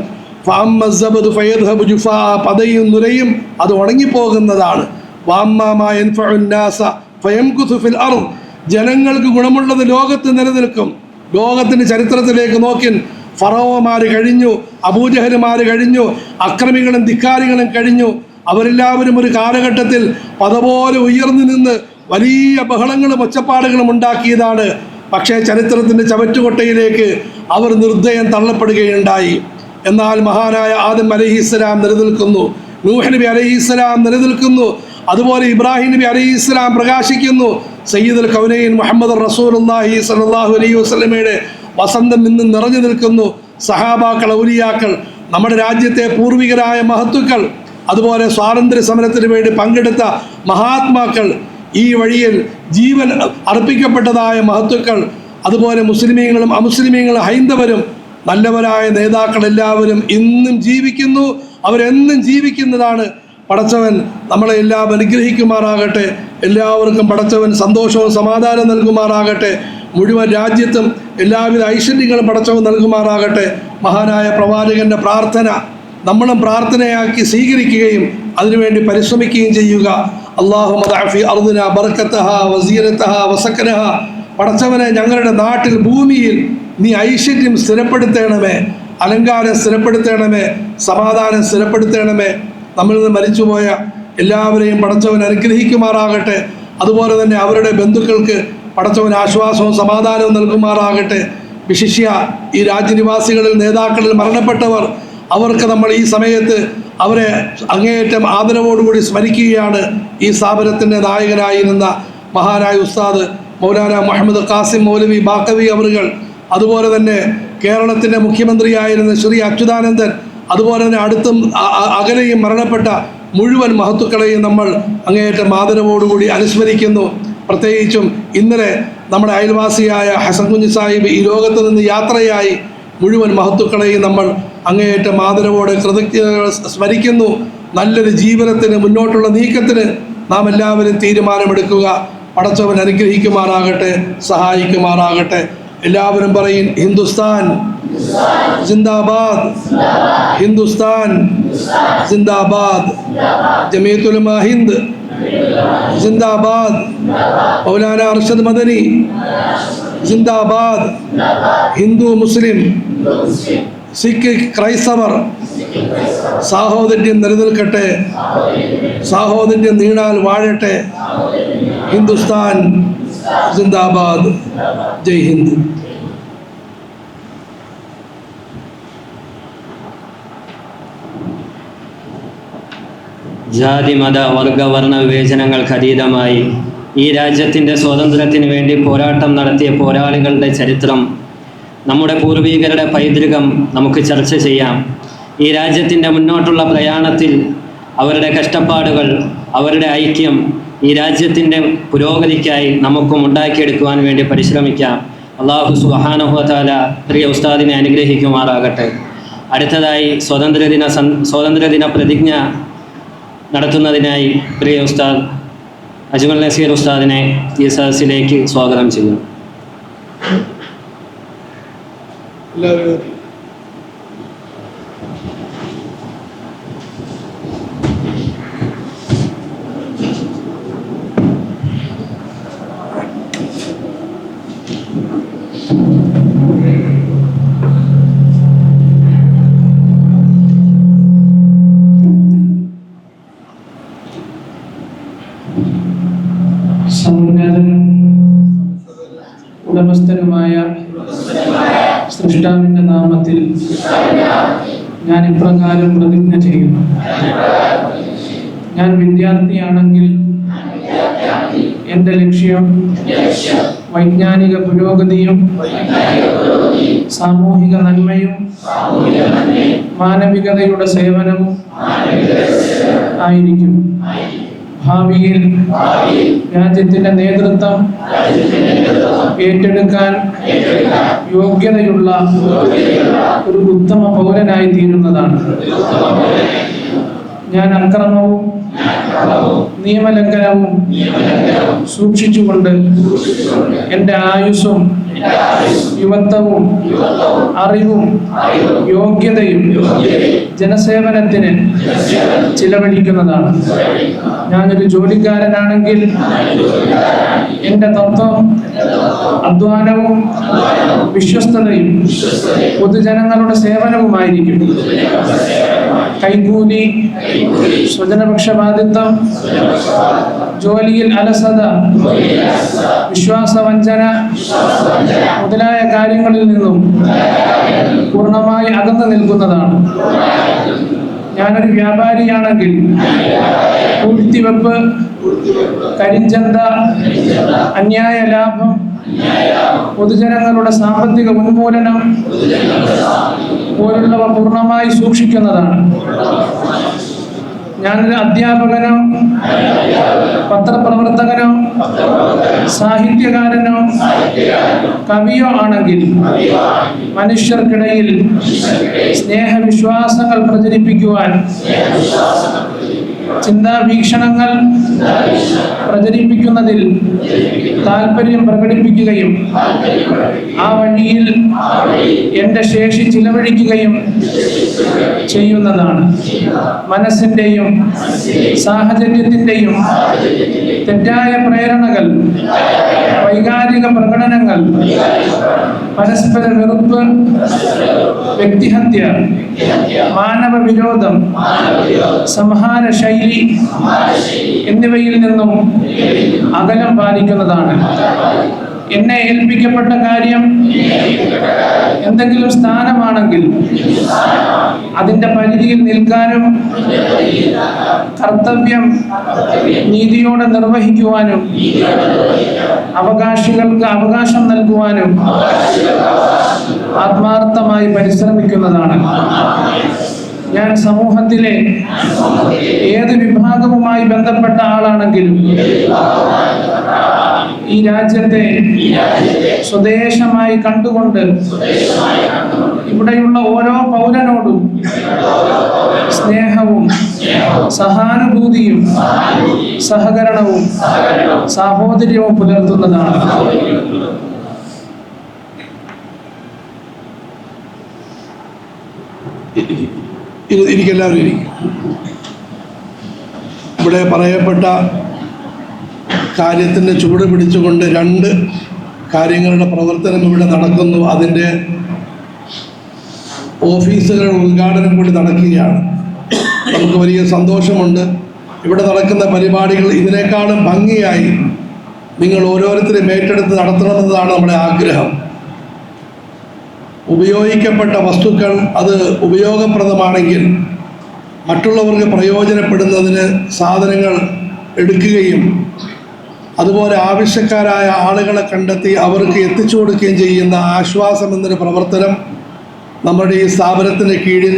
പതയും നുരയും അത് ഉണങ്ങിപ്പോകുന്നതാണ്. ജനങ്ങൾക്ക് ഗുണമുള്ളത് ലോകത്ത് നിലനിൽക്കും. ലോകത്തിൻ്റെ ചരിത്രത്തിലേക്ക് നോക്കിൻ, ഫറോവമാർ കഴിഞ്ഞു, അബൂജഹലുമാർ കഴിഞ്ഞു, അക്രമികളും ധിക്കാരികളും കഴിഞ്ഞു. അവരെല്ലാവരും ഒരു കാലഘട്ടത്തിൽ പതപോലെ ഉയർന്നു നിന്ന് വലിയ ബഹളങ്ങളും ഒച്ചപ്പാടുകളും ഉണ്ടാക്കിയതാണ്. പക്ഷേ ചരിത്രത്തിൻ്റെ ചവറ്റുകൊട്ടയിലേക്ക് അവർ നിർദ്ദയം തള്ളപ്പെടുകയുണ്ടായി. എന്നാൽ മഹാനായ ആദം അലൈഹിസ്സലാം നിലനിൽക്കുന്നു, നൂഹ് നബി അലൈഹിസ്സലാം നിലനിൽക്കുന്നു, അതുപോലെ ഇബ്രാഹിം നബി അലൈഹിസ്സലാം പ്രകാശിക്കുന്നു. സയ്യിദുൽ കൗനൈൻ മുഹമ്മദ് റസൂലുള്ളാഹി സ്വല്ലല്ലാഹു അലൈഹി വസല്ലമയുടെ വസന്തം ഇന്ന് നിറഞ്ഞു നിൽക്കുന്നു. സഹാബാക്കൾ, ഔലിയാക്കൾ, നമ്മുടെ രാജ്യത്തെ പൂർവികരായ മഹത്തുക്കൾ, അതുപോലെ സ്വാതന്ത്ര്യ സമരത്തിന് വേണ്ടി പങ്കെടുത്ത മഹാത്മാക്കൾ, ഈ വഴിയിൽ ജീവൻ അർപ്പിക്കപ്പെട്ടതായ മഹത്തുക്കൾ, അതുപോലെ മുസ്ലിമീങ്ങളും അമുസ്ലിമീങ്ങളും ഹൈന്ദവരും നല്ലവരായ നേതാക്കൾ എല്ലാവരും ഇന്നും ജീവിക്കുന്നു. അവരെന്നും ജീവിക്കുന്നതാണ്. പടച്ചവൻ നമ്മളെ എല്ലാം അനുഗ്രഹിക്കുമാറാകട്ടെ. എല്ലാവർക്കും പടച്ചവൻ സന്തോഷവും സമാധാനവും നൽകുമാറാകട്ടെ. മുഴുവൻ രാജ്യത്തും എല്ലാവിധ ഐശ്വര്യങ്ങളും പടച്ചവൻ നൽകുമാറാകട്ടെ. മഹാനായ പ്രവാചകന്റെ പ്രാർത്ഥന നമ്മളും പ്രാർത്ഥനയാക്കി സ്വീകരിക്കുകയും അതിനുവേണ്ടി പരിശ്രമിക്കുകയും ചെയ്യുക. അല്ലാഹുമ്മ ദഅഫി അർദിനാ ബറകതഹാ വസീനതഹാ വസകനഹാ. പടച്ചവനെ, ഞങ്ങളുടെ നാട്ടിൽ, ഭൂമിയിൽ നീ ഐശ്വര്യം സ്ഥിരപ്പെടുത്തണമേ, അലങ്കാരം സ്ഥിരപ്പെടുത്തണമേ, സമാധാനം സ്ഥിരപ്പെടുത്തണമേ. നമ്മളിൽ നിന്ന് മരിച്ചുപോയ എല്ലാവരെയും പടച്ചവൻ അനുഗ്രഹിക്കുമാറാകട്ടെ. അതുപോലെ തന്നെ അവരുടെ ബന്ധുക്കൾക്ക് പടച്ചവൻ ആശ്വാസവും സമാധാനവും നൽകുമാറാകട്ടെ. വിശിഷ്യ ഈ രാജ്യനിവാസികളിൽ, നേതാക്കളിൽ മരണപ്പെട്ടവർ, അവർക്ക് നമ്മൾ ഈ സമയത്ത് അവരെ അങ്ങേയറ്റം ആദരവോടുകൂടി സ്മരിക്കുകയാണ്. ഈ സ്ഥാപനത്തിൻ്റെ നായകനായിരുന്ന മഹാനായ ഉസ്താദ് മൗലാന മുഹമ്മദ് ഖാസിം മൗലവി ബാക്കവി അവറുകൾ, അതുപോലെ തന്നെ കേരളത്തിൻ്റെ മുഖ്യമന്ത്രിയായിരുന്ന ശ്രീ അച്യുതാനന്ദൻ, അതുപോലെ തന്നെ അടുത്തും അകലെയും മരണപ്പെട്ട മുഴുവൻ മഹത്തുക്കളെയും നമ്മൾ അങ്ങേയറ്റം ആദരവോടുകൂടി അനുസ്മരിക്കുന്നു. പ്രത്യേകിച്ചും ഇന്നലെ നമ്മുടെ അയൽവാസിയായ ഹസൻ കുഞ്ഞ് സാഹിബ് ഈ ലോകത്ത് നിന്ന് യാത്രയായി. മുഴുവൻ മഹത്തുക്കളെയും നമ്മൾ അങ്ങേയറ്റം ആദരവോടെ കൃതജ്ഞതകൾ സ്മരിക്കുന്നു. നല്ലൊരു ജീവിതത്തിന് മുന്നോട്ടുള്ള നീക്കത്തിന് നാം എല്ലാവരും തീരുമാനമെടുക്കുക. പടച്ചവൻ അനുഗ്രഹിക്കുമാറാകട്ടെ, സഹായിക്കുമാറാകട്ടെ. എല്ലാവരും പറയും ഹിന്ദുസ്ഥാൻ ജിന്ദാബാദ്, ഹിന്ദുസ്ഥാൻ ജിന്ദാബാദ്, ജമീയത്തുൽ ഉലമ ഹിന്ദ് ജിന്ദാബാദ്, മൗലാന അർഷദ് മദനി ജിന്ദാബാദ്, ഹിന്ദു മുസ്ലിം സിഖ് ക്രൈസ്തവർ സാഹോദര്യം നിലനിൽക്കട്ടെ, സാഹോദര്യം നീണാൽ വാഴട്ടെ. ഹിന്ദുസ്ഥാൻ ജിന്ദാബാദ്. ജയ് ഹിന്ദ്. ജാതി മത വർഗ വർണ്ണ വിവേചനങ്ങൾക്ക് അതീതമായി ഈ രാജ്യത്തിൻ്റെ സ്വാതന്ത്ര്യത്തിന് വേണ്ടി പോരാട്ടം നടത്തിയ പോരാളികളുടെ ചരിത്രം, നമ്മുടെ പൂർവികരുടെ പൈതൃകം നമുക്ക് ചർച്ച ചെയ്യാം. ഈ രാജ്യത്തിൻ്റെ മുന്നോട്ടുള്ള പ്രയാണത്തിൽ അവരുടെ കഷ്ടപ്പാടുകൾ, അവരുടെ ഐക്യം ഈ രാജ്യത്തിൻ്റെ പുരോഗതിക്കായി നമുക്കും ഉണ്ടാക്കിയെടുക്കുവാൻ വേണ്ടി പരിശ്രമിക്കാം. അല്ലാഹു സുബ്ഹാനഹു വ തആല പ്രിയ ഉസ്താദിനെ അനുഗ്രഹിക്കുമാറാകട്ടെ. അടുത്തതായി സ്വാതന്ത്ര്യദിന പ്രതിജ്ഞ നടത്തുന്നതിനായി പ്രിയ ഉസ്താദ് അജ്മൽ നസീർ ഉസ്താദിനെ ഈ സദസ്സിലേക്ക് സ്വാഗതം ചെയ്യുന്നു. സമുന്നതനും ഉടമസ്ഥനുമായ സൃഷ്ടാവിൻ്റെ നാമത്തിൽ ഞാൻ ഇപ്രകാരം പ്രതിജ്ഞ ചെയ്യുന്നു. ഞാൻ വിദ്യാർത്ഥിയാണെങ്കിൽ എൻ്റെ ലക്ഷ്യം വൈജ്ഞാനിക പുരോഗതിയും സാമൂഹിക നന്മയും മാനവികതയുടെ സേവനവും ആയിരിക്കും. ഭാവിയിൽ രാജ്യത്തിൻ്റെ നേതൃത്വം ഏറ്റെടുക്കാൻ യോഗ്യതയുള്ള ഒരു ഉത്തമ പൗരനായി തീരുന്നതാണ്. ഞാൻ അക്രമവും നിയമലംഘനവും സൂക്ഷിച്ചുകൊണ്ട് എൻ്റെ ആയുസ്സും യുവത്വവും അറിവും യോഗ്യതയും ജനസേവനത്തിന് ചിലവഴിക്കുന്നതാണ്. ഞാനൊരു ജോലിക്കാരനാണെങ്കിൽ എൻ്റെ തത്വം അധ്വാനവും വിശ്വസ്തതയും പൊതുജനങ്ങളുടെ സേവനവുമായിരിക്കും. കൈകൂലി, സ്വജനപക്ഷപാതിത്വം, ജോലിയിൽ അലസത, വിശ്വാസവഞ്ചന മുതലായ കാര്യങ്ങളിൽ നിന്നും പൂർണ്ണമായി അകന്നു നിൽക്കുന്നതാണ്. ഞാനൊരു വ്യാപാരിയാണെങ്കിൽ പൂഴ്ത്തിവെപ്പ്, കരിഞ്ചന്ത, അന്യായ ലാഭം, പൊതുജനങ്ങളുടെ സാമ്പത്തിക ഉന്മൂലനം പോലുള്ളവ പൂർണ്ണമായി സൂക്ഷിക്കുന്നതാണ്. ഞാനൊരു അധ്യാപകനോ പത്രപ്രവർത്തകനോ സാഹിത്യകാരനോ കവിയോ ആണെങ്കിൽ മനുഷ്യർക്കിടയിൽ സ്നേഹവിശ്വാസങ്ങൾ പ്രചരിപ്പിക്കുവാൻ, ചിന്താവീക്ഷണങ്ങൾ പ്രചരിപ്പിക്കുന്നതിൽ താല്പര്യം പ്രകടിപ്പിക്കുകയും ആ വഴിയിൽ എൻ്റെ ശേഷി ചിലവഴിക്കുകയും ചെയ്യുന്നതാണ്. മനസ്സിൻ്റെയും സാഹചര്യത്തിൻ്റെയും തെറ്റായ പ്രേരണകൾ, വൈകാരിക പ്രകടനങ്ങൾ, പരസ്പര വെറുപ്പ്, വ്യക്തിഹത്യ, മാനവ വിരോധം, സംഹാര ശൈലി എന്നിവയിൽ നിന്നും അകലം പാലിക്കുന്നതാണ്. എന്നെ ഏൽപ്പിക്കപ്പെട്ട കാര്യം എന്തെങ്കിലും സ്ഥാനമാണെങ്കിൽ അതിൻ്റെ പരിധിയിൽ നിൽക്കാനും കർത്തവ്യം നീതിയോടെ നിർവഹിക്കുവാനും അവകാശികൾക്ക് അവകാശം നൽകുവാനും ആത്മാർത്ഥമായി പരിശ്രമിക്കുന്നതാണ്. ഞാൻ സമൂഹത്തിലെ ഏത് വിഭാഗവുമായി ബന്ധപ്പെട്ട ആളാണെങ്കിലും ഈ രാജ്യത്തെ സ്വദേശമായി കണ്ടുകൊണ്ട് ഇവിടെയുള്ള ഓരോ പൗരനോടും സ്നേഹവും സഹാനുഭൂതിയും സഹകരണവും സാഹോദര്യവും പുലർത്തുന്നതാണ്. എനിക്കെല്ലാവരും ഇരിക്കും. ഇവിടെ പറയപ്പെട്ട കാര്യത്തിൻ്റെ ചൂട് പിടിച്ചുകൊണ്ട് 2 കാര്യങ്ങളുടെ പ്രവർത്തനം ഇവിടെ നടക്കുന്നു. അതിൻ്റെ ഓഫീസുകളുടെ ഉദ്ഘാടനം കൂടി നടക്കുകയാണ്. നമുക്ക് വലിയ സന്തോഷമുണ്ട്. ഇവിടെ നടക്കുന്ന പരിപാടികൾ ഇതിനേക്കാളും ഭംഗിയായി നിങ്ങൾ ഓരോരുത്തരും ഏറ്റെടുത്ത് നടത്തണമെന്നതാണ് നമ്മുടെ ആഗ്രഹം. ഉപയോഗിക്കപ്പെട്ട വസ്തുക്കൾ അത് ഉപയോഗപ്രദമാണെങ്കിൽ മറ്റുള്ളവർക്ക് പ്രയോജനപ്പെടുന്നതിന് സാധനങ്ങൾ എടുക്കുകയും അതുപോലെ ആവശ്യക്കാരായ ആളുകളെ കണ്ടെത്തി അവർക്ക് എത്തിച്ചു കൊടുക്കുകയും ചെയ്യുന്ന ആശ്വാസം എന്നൊരു പ്രവർത്തനം നമ്മുടെ ഈ സ്ഥാപനത്തിന് കീഴിൽ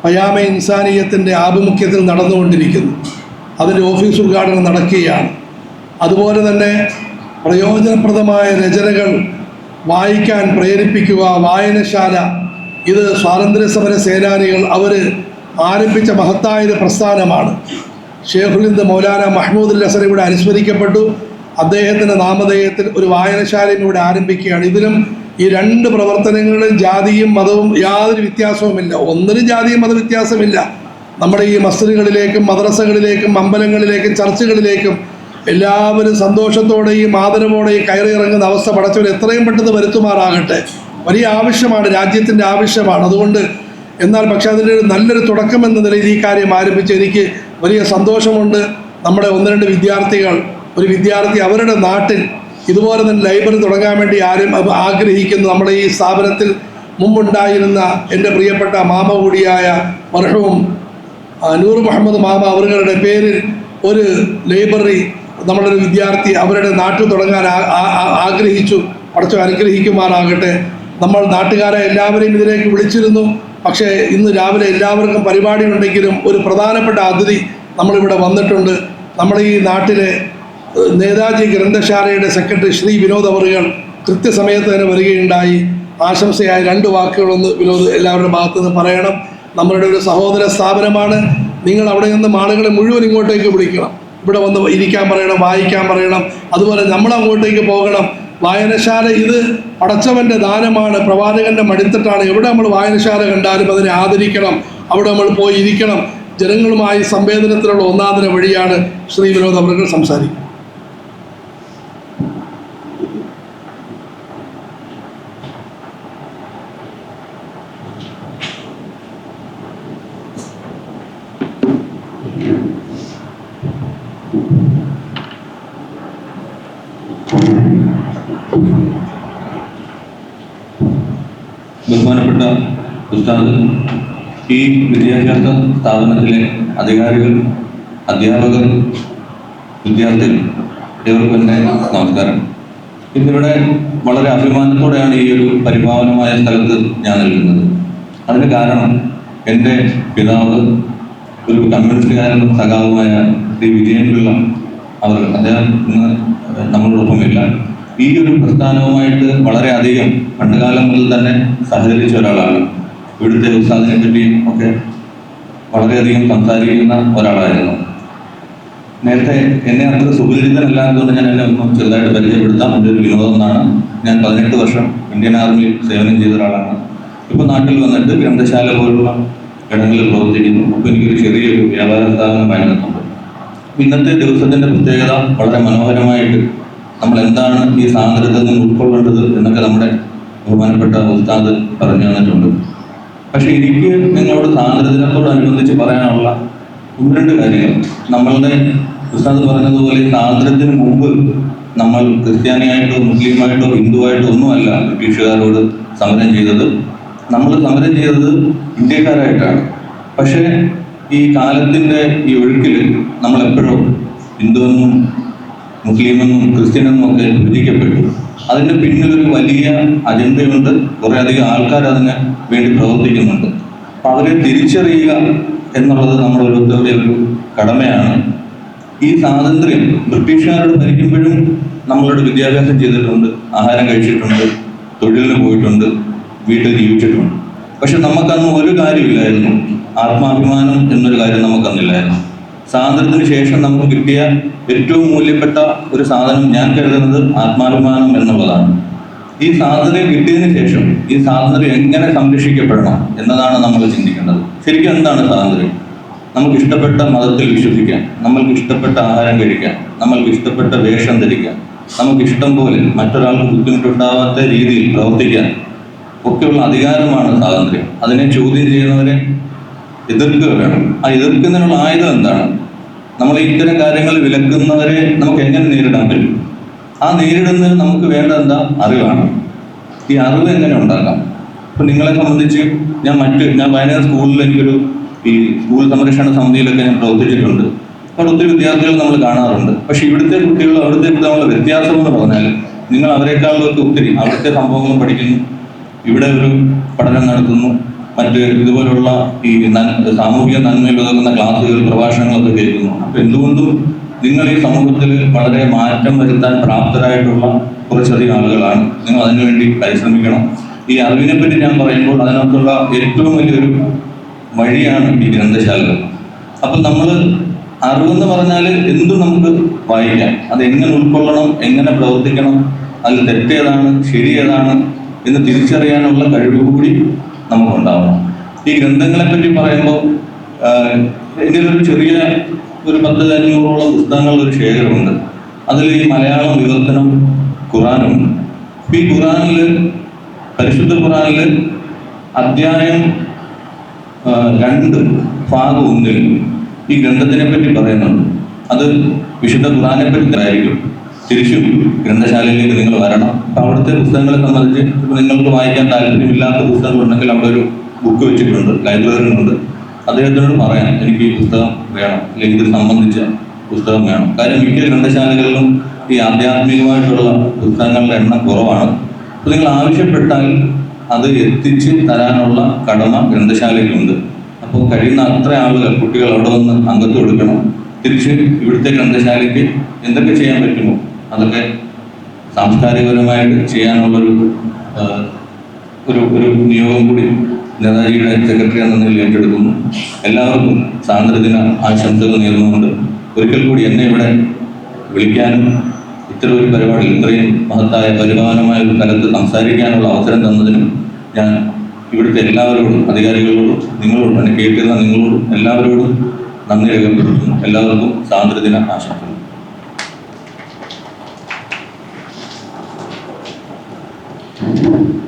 പയാമ ഇൻസാനിയത്തിൻ്റെ ആഭിമുഖ്യത്തിൽ നടന്നുകൊണ്ടിരിക്കുന്നു. അതിൻ്റെ ഓഫീസ് ഉദ്ഘാടനം നടക്കുകയാണ്. അതുപോലെ തന്നെ പ്രയോജനപ്രദമായ രചനകൾ വായിക്കാൻ പ്രേരിപ്പിക്കുക, വായനശാല, ഇത് സ്വാതന്ത്ര്യസമര സേനാനികൾ അവർ ആരംഭിച്ച മഹത്തായൊരു പ്രസ്ഥാനമാണ്. ഷേഖുൽ ഹിന്ദ് മൗലാന മഹ്മൂദുൽ ഹസൻ ഇവിടെ അനുസ്മരിക്കപ്പെട്ടു. അദ്ദേഹത്തിൻ്റെ നാമധേയത്തിൽ ഒരു വായനശാലയും ഇവിടെ ആരംഭിക്കുകയാണ്. ഇതിലും ഈ 2 പ്രവർത്തനങ്ങളിലും ജാതിയും മതവും യാതൊരു വ്യത്യാസവുമില്ല. ഒന്നിനും ജാതിയും മത വ്യത്യാസമില്ല. നമ്മുടെ ഈ മസ്ജിദുകളിലേക്കും മദ്രസകളിലേക്കും അമ്പലങ്ങളിലേക്കും ചർച്ചുകളിലേക്കും എല്ലാവരും സന്തോഷത്തോടെയും ആദരവോടെയും കയറി ഇറങ്ങുന്ന അവസ്ഥ പടച്ചവർ എത്രയും പെട്ടെന്ന് വരുത്തുമാറാകട്ടെ. വലിയ ആവശ്യമാണ്, രാജ്യത്തിൻ്റെ ആവശ്യമാണ്. അതുകൊണ്ട് എന്നാൽ പക്ഷേ അതിൻ്റെ ഒരു നല്ലൊരു തുടക്കം എന്ന നിലയിൽ ഈ കാര്യം ആരംഭിച്ച് എനിക്ക് വലിയ സന്തോഷമുണ്ട്. നമ്മുടെ 1-2 വിദ്യാർത്ഥികൾ, ഒരു വിദ്യാർത്ഥി അവരുടെ നാട്ടിൽ ഇതുപോലെ തന്നെ ലൈബ്രറി തുടങ്ങാൻ വേണ്ടി ആഗ്രഹിക്കുന്നു. നമ്മുടെ ഈ സ്ഥാപനത്തിൽ മുമ്പുണ്ടായിരുന്ന എൻ്റെ പ്രിയപ്പെട്ട മാമ കൂടിയായ മർഹൂം നൂർ മുഹമ്മദ് മാമ അവരുടെ പേരിൽ ഒരു ലൈബ്രറി നമ്മളൊരു വിദ്യാർത്ഥി അവരുടെ നാട്ടിൽ തുടങ്ങാൻ ആഗ്രഹിച്ചു. പടച്ചവൻ അനുഗ്രഹിക്കുമാറാകട്ടെ. നമ്മൾ നാട്ടുകാരെ എല്ലാവരെയും ഇതിലേക്ക് വിളിച്ചിരുന്നു. പക്ഷേ ഇന്ന് രാവിലെ എല്ലാവർക്കും പരിപാടി ഉണ്ടെങ്കിലും ഒരു പ്രധാനപ്പെട്ട അതിഥി നമ്മളിവിടെ വന്നിട്ടുണ്ട്. നമ്മുടെ ഈ നാട്ടിലെ നേതാജി ഗ്രന്ഥശാലയുടെ സെക്രട്ടറി ശ്രീ വിനോദ് അവറുകൾ കൃത്യസമയത്ത് തന്നെ വരികയുണ്ടായി. ആശംസയായ 2 വാക്കുകളൊന്ന് വിനോദ് എല്ലാവരുടെ ഭാഗത്തു നിന്ന് പറയണം. നമ്മളുടെ ഒരു സഹോദര സ്ഥാപനമാണ്. നിങ്ങൾ അവിടെ നിന്നും ആളുകളെ മുഴുവൻ ഇങ്ങോട്ടേക്ക് വിളിക്കണം. ഇവിടെ വന്ന് ഇരിക്കാൻ പറയണം, വായിക്കാൻ പറയണം. അതുപോലെ നമ്മൾ അങ്ങോട്ടേക്ക് പോകണം. വായനശാല ഇത് പടച്ചവൻ്റെ ദാനമാണ്, പ്രവാചകൻ്റെ മടിത്തട്ടാണ്. എവിടെ നമ്മൾ വായനശാല കണ്ടാലും അതിനെ ആദരിക്കണം, അവിടെ നമ്മൾ പോയി ഇരിക്കണം. ജനങ്ങളുമായി സംവേദനത്തിലുള്ള ഒന്നാന്തര വഴിയാണ് ശ്രീ വിനോദ് അവർ സംസാരിക്കുന്നത്. ബഹുമാനപ്പെട്ട ഉസ്താദ്, ഈ വിദ്യാഭ്യാസ സ്ഥാപനത്തിലെ അധികാരികൾ, അധ്യാപകർ, വിദ്യാർത്ഥികൾ ഇവർക്കും എൻ്റെ നമസ്കാരം. ഇന്നിവിടെ വളരെ അഭിമാനത്തോടെയാണ് ഈ ഒരു പരിപാവനമായ സ്ഥലത്ത് ഞാൻ നിൽക്കുന്നത്. അതിന് കാരണം എൻ്റെ പിതാവ് ഒരു കമ്മ്യൂണിസ്റ്റുകാരനും സഖാവുമായ ശ്രീ വിജയൻപിള്ള അദ്ദേഹം ഇന്ന് നമ്മളോടൊപ്പമില്ല. ഈ ഒരു പ്രസ്ഥാനവുമായിട്ട് വളരെയധികം പണ്ടുകാലം മുതൽ തന്നെ സഹകരിച്ച ഒരാളാണ്. ഇവിടുത്തെ ഉസ്താദിനെ പറ്റിയും ഒക്കെ വളരെയധികം സംസാരിക്കുന്ന ഒരാളായിരുന്നു. നേരത്തെ എന്നെ അത്ര സുപരിചിതനല്ല എന്നതുകൊണ്ട് ഞാൻ എന്നെ ഒന്നും ചെറുതായിട്ട് പരിചയപ്പെടുത്താം. എൻ്റെ ഒരു വിനോദം എന്നാണ്. ഞാൻ 18 വർഷം ഇന്ത്യൻ ആർമിയിൽ സേവനം ചെയ്ത ഒരാളാണ്. ഇപ്പോൾ നാട്ടിൽ വന്നിട്ട് ഗ്രന്ഥശാല പോലുള്ള ഇടങ്ങളിൽ പ്രവർത്തിക്കുന്നു. അപ്പോൾ എനിക്കൊരു ചെറിയൊരു വ്യാപാര സ്ഥാപനം നടത്തുന്നുണ്ട്. ഇന്നത്തെ ദിവസത്തിൻ്റെ പ്രത്യേകത വളരെ മനോഹരമായിട്ട് നമ്മൾ എന്താണ് ഈ സ്വാതന്ത്ര്യത്തിൽ നിന്ന് ഉൾക്കൊള്ളേണ്ടത് എന്നൊക്കെ നമ്മുടെ ബഹുമാനപ്പെട്ട ഉസ്താദ് പറഞ്ഞു തന്നിട്ടുണ്ട്. പക്ഷെ എനിക്ക് നിങ്ങളോട് സ്വാതന്ത്ര്യത്തിനോടനുബന്ധിച്ച് പറയാനുള്ള 1-2 കാര്യങ്ങൾ. നമ്മളുടെ ഉസ്താദ് പറഞ്ഞതുപോലെ സ്വാതന്ത്ര്യത്തിന് മുമ്പ് നമ്മൾ ക്രിസ്ത്യാനിയായിട്ടോ മുസ്ലിമായിട്ടോ ഹിന്ദുവായിട്ടോ ഒന്നുമല്ല ബ്രിട്ടീഷുകാരോട് സമരം ചെയ്തത്. നമ്മൾ സമരം ചെയ്തത് ഇന്ത്യക്കാരായിട്ടാണ്. പക്ഷേ ഈ കാലത്തിൻ്റെ ഈ ഒഴുക്കിൽ നമ്മളെപ്പോഴും ഹിന്ദുവെന്നും മുസ്ലിമെന്നും ക്രിസ്ത്യനെന്നും ഒക്കെ വിഭജിക്കപ്പെട്ടു. അതിൻ്റെ പിന്നിലൊരു വലിയ അജണ്ടയുണ്ട്. കുറേയധികം ആൾക്കാർ അതിന് വേണ്ടി പ്രവർത്തിക്കുന്നുണ്ട്. അപ്പം അവരെ തിരിച്ചറിയുക എന്നുള്ളത് നമ്മുടെ ഓരോരുത്തരുടെ ഒരു കടമയാണ്. ഈ സ്വാതന്ത്ര്യം ബ്രിട്ടീഷുകാരോട് ഭരിക്കുമ്പോഴും നമ്മളോട് വിദ്യാഭ്യാസം ചെയ്തിട്ടുണ്ട്, ആഹാരം കഴിച്ചിട്ടുണ്ട്, തൊഴിലിന് പോയിട്ടുണ്ട്. വീട്ടിൽ ജീവിച്ചിട്ടുണ്ട്. പക്ഷെ നമുക്കന്ന് ഒരു കാര്യമില്ലായിരുന്നു, ആത്മാഭിമാനം എന്നൊരു കാര്യം നമുക്കന്നില്ലായിരുന്നു. സ്വാതന്ത്ര്യത്തിന് ശേഷം നമുക്ക് കിട്ടിയ ഏറ്റവും മൂല്യപ്പെട്ട ഒരു സാധനം ഞാൻ കരുതുന്നത് ആത്മാഭിമാനം എന്നുള്ളതാണ്. ഈ സ്വാതന്ത്ര്യം കിട്ടിയതിന് ശേഷം ഈ സ്വാതന്ത്ര്യം എങ്ങനെ സംരക്ഷിക്കപ്പെടണം എന്നതാണ് നമ്മൾ ചിന്തിക്കേണ്ടത്. ശരിക്കും എന്താണ് സ്വാതന്ത്ര്യം? നമുക്ക് ഇഷ്ടപ്പെട്ട മതത്തിൽ വിശ്വസിക്കാം, നമ്മൾക്ക് ഇഷ്ടപ്പെട്ട ആഹാരം കഴിക്കാം, നമ്മൾക്ക് ഇഷ്ടപ്പെട്ട വേഷം ധരിക്കാം, നമുക്ക് ഇഷ്ടം പോലെ മറ്റൊരാൾക്ക് ബുദ്ധിമുട്ടുണ്ടാവാത്ത രീതിയിൽ പ്രവർത്തിക്കാൻ ഒക്കെയുള്ള അധികാരമാണ് സ്വാതന്ത്ര്യം. അതിനെ ചോദ്യം ചെയ്യുന്നവരെ എതിർക്കുക വേണം. ആ എതിർക്കുന്നതിനുള്ള ആയുധം എന്താണ്? നമ്മൾ ഇത്തരം കാര്യങ്ങൾ വിലക്കുന്നവരെ നമുക്ക് എങ്ങനെ നേരിടാൻ പറ്റും? ആ നേരിടുന്നതിന് നമുക്ക് വേണ്ട എന്താ? അറിവാണ്. ഈ അറിവ് എങ്ങനെ ഉണ്ടാക്കാം? ഇപ്പം നിങ്ങളെ സംബന്ധിച്ച് ഞാൻ വയനാട് സ്കൂളിൽ എനിക്കൊരു ഈ സ്കൂൾ സംരക്ഷണ സമിതിയിലൊക്കെ ഞാൻ പ്രവർത്തിച്ചിട്ടുണ്ട്. അപ്പോൾ ഒത്തിരി വിദ്യാർത്ഥികൾ നമ്മൾ കാണാറുണ്ട്. പക്ഷെ ഇവിടുത്തെ കുട്ടികൾ അവിടുത്തെ കുട്ടികളുടെ വ്യത്യാസം എന്ന് പറഞ്ഞാൽ നിങ്ങൾ അവരെക്കാളൊക്കെ ഒത്തിരി അവിടുത്തെ സംഭവങ്ങൾ പഠിക്കുന്നു, ഇവിടെ ഒരു പഠനം നടത്തുന്നു, മറ്റ് ഇതുപോലുള്ള ഈ സാമൂഹിക നന്മയിൽ ഉതകുന്ന ക്ലാസ്സുകൾ, പ്രഭാഷണങ്ങളൊക്കെ കേൾക്കുന്നു. അപ്പം എന്തുകൊണ്ടും നിങ്ങൾ ഈ സമൂഹത്തിൽ വളരെ മാറ്റം വരുത്താൻ പ്രാപ്തരായിട്ടുള്ള കുറച്ചധികം ആളുകളാണ്. നിങ്ങൾ അതിനുവേണ്ടി പരിശ്രമിക്കണം. ഈ അറിവിനെ പറ്റി ഞാൻ പറയുമ്പോൾ അതിനകത്തുള്ള ഏറ്റവും വലിയൊരു വഴിയാണ് ഈ ഗ്രന്ഥശാലകൾ. അപ്പം നമ്മൾ അറിവെന്ന് പറഞ്ഞാൽ എന്തും നമുക്ക് വായിക്കാം, അത് എങ്ങനെ ഉൾക്കൊള്ളണം, എങ്ങനെ പ്രവർത്തിക്കണം, അതിൽ തെറ്റേതാണ് ശരിയേതാണ് എന്ന് തിരിച്ചറിയാനുള്ള കഴിവ് കൂടി നമുക്കുണ്ടാവണം. ഈ ഗ്രന്ഥങ്ങളെ പറ്റി പറയുമ്പോൾ ഇതിലൊരു ചെറിയ ഒരു 10-500ഓളം പുസ്തകങ്ങളുടെ ഒരു ശേഖരമുണ്ട്. അതിൽ ഈ മലയാളം വിവർത്തനം ഖുറാനുണ്ട്. ഈ ഖുറാനിൽ, പരിശുദ്ധ ഖുറാനിൽ അധ്യായം 2 ഭാഗം 1 ഈ ഗ്രന്ഥത്തിനെ പറ്റി പറയുന്നുണ്ട്. അത് വിശുദ്ധ ഖുറാനെ പറ്റി ആയിരിക്കും. തിരിച്ചും ഗ്രന്ഥശാലയിലേക്ക് നിങ്ങൾ വരണം. അപ്പം അവിടുത്തെ പുസ്തകങ്ങളെ സംബന്ധിച്ച് ഇപ്പോൾ നിങ്ങൾക്ക് വായിക്കാൻ താല്പര്യമില്ലാത്ത പുസ്തകങ്ങളുണ്ടെങ്കിൽ അവിടെ ഒരു ബുക്ക് വെച്ചിട്ടുണ്ട്, ലൈബ്രറിയിലുണ്ട്. അദ്ദേഹത്തിനോട് പറയാം, എനിക്ക് ഈ പുസ്തകം വേണം, അല്ലെങ്കിൽ ഇത് സംബന്ധിച്ച പുസ്തകം വേണം. കാര്യം മിക്ക ഗ്രന്ഥശാലകളിലും ഈ ആധ്യാത്മികമായിട്ടുള്ള പുസ്തകങ്ങളുടെ എണ്ണം കുറവാണ്. അപ്പോൾ നിങ്ങൾ ആവശ്യപ്പെട്ടാൽ അത് എത്തിച്ച് തരാനുള്ള കടമ ഗ്രന്ഥശാലയ്ക്കുണ്ട്. അപ്പോൾ കഴിയുന്ന അത്ര ആളുകൾ, കുട്ടികൾ അവിടെ വന്ന് അംഗത്വം എടുക്കണം. തിരിച്ച് ഇവിടുത്തെ ഗ്രന്ഥശാലയ്ക്ക് എന്തൊക്കെ ചെയ്യാൻ പറ്റുമോ അതൊക്കെ സാംസ്കാരികപരമായിട്ട് ചെയ്യാനുള്ളൊരു ഒരു നിയോഗം കൂടി നേതാജിയുടെ സെക്രട്ടറി എന്ന നിലയിൽ ഏറ്റെടുക്കുന്നു. എല്ലാവർക്കും സ്വാതന്ത്ര്യദിന ആശംസകൾ നേർന്നുകൊണ്ട് ഒരിക്കൽ കൂടി എന്നെ ഇവിടെ വിളിക്കാനും ഇത്തരം ഒരു പരിപാടി ഇത്രയും മഹത്തായ പരിപാലനമായ ഒരു സ്ഥലത്ത് സംസാരിക്കാനുള്ള അവസരം തന്നതിനും ഞാൻ ഇവിടുത്തെ എല്ലാവരോടും, അധികാരികളോടും, നിങ്ങളോടും, എന്നെ കേൾക്കുന്ന നിങ്ങളോടും എല്ലാവരോടും നന്ദി രേഖപ്പെടുത്തുന്നു. എല്ലാവർക്കും സ്വാതന്ത്ര്യദിന ആശംസകൾ.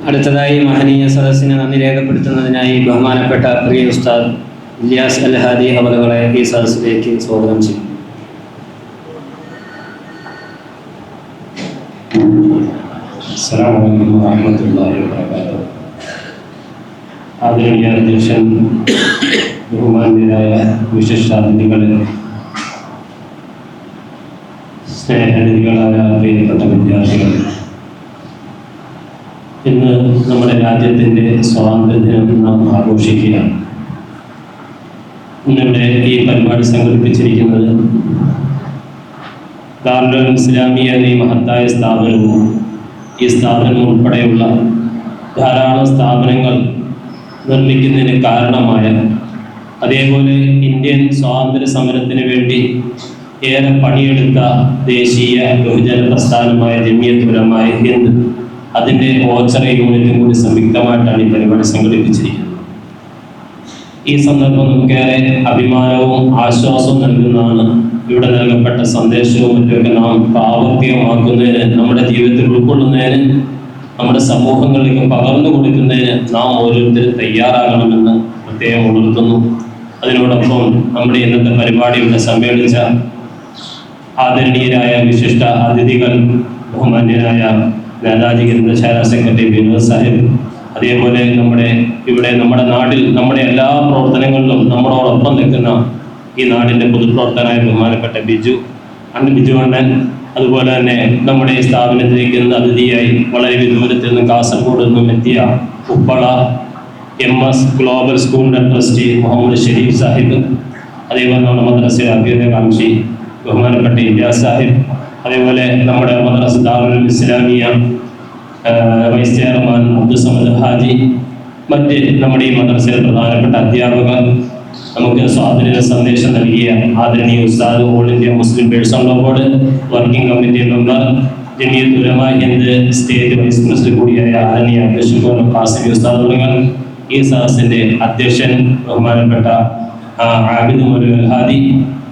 അടുത്തതായി മഹനീയ സദസ്സിന് നന്ദി രേഖപ്പെടുത്തുന്നതിനായി ബഹുമാനപ്പെട്ട പ്രിയ ഉസ്താദ് ഇല്യാസ് അൽ ഹാദി അവറുകളെ ഈ സദസ്സിലേക്ക് സ്വാഗതം ചെയ്യും. അസ്സലാമു അലൈക്കും വറഹ്മത്തുള്ളാഹി വബറകാതുഹു. ആദരണീയ അധ്യക്ഷൻ, ബഹുമാന്യരായ വിശിഷ്ടാതിഥികളെ, സ്നേഹനിധികളായ പ്രിയപ്പെട്ട വിദ്യാർത്ഥികൾ, ഇന്ന് നമ്മുടെ രാജ്യത്തിൻ്റെ സ്വാതന്ത്ര്യദിനം നാം ആഘോഷിക്കുകയാണ്. ഇന്നിവിടെ ഈ പരിപാടി സംഘടിപ്പിച്ചിരിക്കുന്നത് ദാറുൽ ഇസ്ലാമിയ എന്ന ഈ മഹത്തായ സ്ഥാപനവും ഈ സ്ഥാപനം ഉൾപ്പെടെയുള്ള ധാരാളം സ്ഥാപനങ്ങൾ നിർമ്മിക്കുന്നതിന് കാരണമായ, അതേപോലെ ഇന്ത്യൻ സ്വാതന്ത്ര്യ സമരത്തിന് വേണ്ടി ഏറെ പണിയെടുത്ത ദേശീയ ബഹുജന പ്രസ്ഥാനമായ ജമിയത്തുൽ ഉലമാ ഹിന്ദ്, അതിൻ്റെ ഓച്ചറ യൂണിറ്റും കൂടി സംയുക്തമായിട്ടാണ് ഈ പരിപാടി സംഘടിപ്പിച്ചിരിക്കുന്നത്. ഈ സന്ദർഭം നമുക്കേറെ അഭിമാനവും ആശ്വാസവും നൽകുന്നതാണ്. ഇവിടെ നൽകപ്പെട്ട സന്ദേശവും മറ്റൊക്കെ നാം പ്രാവർത്തികമാക്കുന്നതിന്, നമ്മുടെ ജീവിതത്തിൽ ഉൾക്കൊള്ളുന്നതിന്, നമ്മുടെ സമൂഹങ്ങളിലേക്ക് പകർന്നു കൊടുക്കുന്നതിന് നാം ഓരോരുത്തരും തയ്യാറാകണമെന്ന് പ്രത്യേകം ഉണർത്തുന്നു. അതിനോടൊപ്പം നമ്മുടെ ഇന്നത്തെ പരിപാടിയുടെ സമ്മേളിച്ച ആദരണീയരായ വിശിഷ്ട അതിഥികൾ, ബഹുമാന്യനായ നേതാജി ഗ്രന്ഥശാല സെക്രട്ടറി വിനോദ് സാഹിബ്, അതേപോലെ നമ്മുടെ നാട്ടിൽ നമ്മുടെ എല്ലാ പ്രവർത്തനങ്ങളിലും നമ്മളോടൊപ്പം നിൽക്കുന്ന ഈ നാടിൻ്റെ പൊതുപ്രവർത്തകനായ ബഹുമാനപ്പെട്ട ബിജു അണ്ണൻ, അതുപോലെ തന്നെ നമ്മുടെ ഈ സ്ഥാപനത്തിലേക്ക് ഇന്ന് അതിഥിയായി വളരെ വിദൂരത്തിൽ നിന്ന് കാസർഗോഡ് നിന്നും എത്തിയ ഉപ്പള MS ഗ്ലോബൽ സ്കൂളിൻ്റെ ട്രസ്റ്റി മുഹമ്മദ് ഷെരീഫ് സാഹിബ്, അതേപോലെ നമ്മുടെ മദ്രസ അഭ്യുദയകാംക്ഷി ബഹുമാനപ്പെട്ട ഇല്യാസ് സാഹിബ്, അതേപോലെ നമ്മുടെ മദ്രസ ദാറുൽ ഇസ്ലാമിയ വൈസ് ചെയർമാൻ അബ്ദുസമദ് ഹാജി, മറ്റ് നമ്മുടെ ഈ മദ്രസയിലെ പ്രധാനപ്പെട്ട അധ്യാപകർ, നമുക്ക് സ്വാതന്ത്ര്യ സന്ദേശം നൽകിയ ആദരണീയ ഉസ്താദ്, all India Muslim personal board working committee member, Jamiat Ulama Hind state vice president കൂടിയായ ആദരണീയ അബ്ദുൽ ഖാസിമി ഉസ്താദ് തുടങ്ങിയ ഈ സദസ്സിന്റെ അധ്യക്ഷൻ ബഹുമാനപ്പെട്ട ആബിദ് മൗലവി ഹാദി,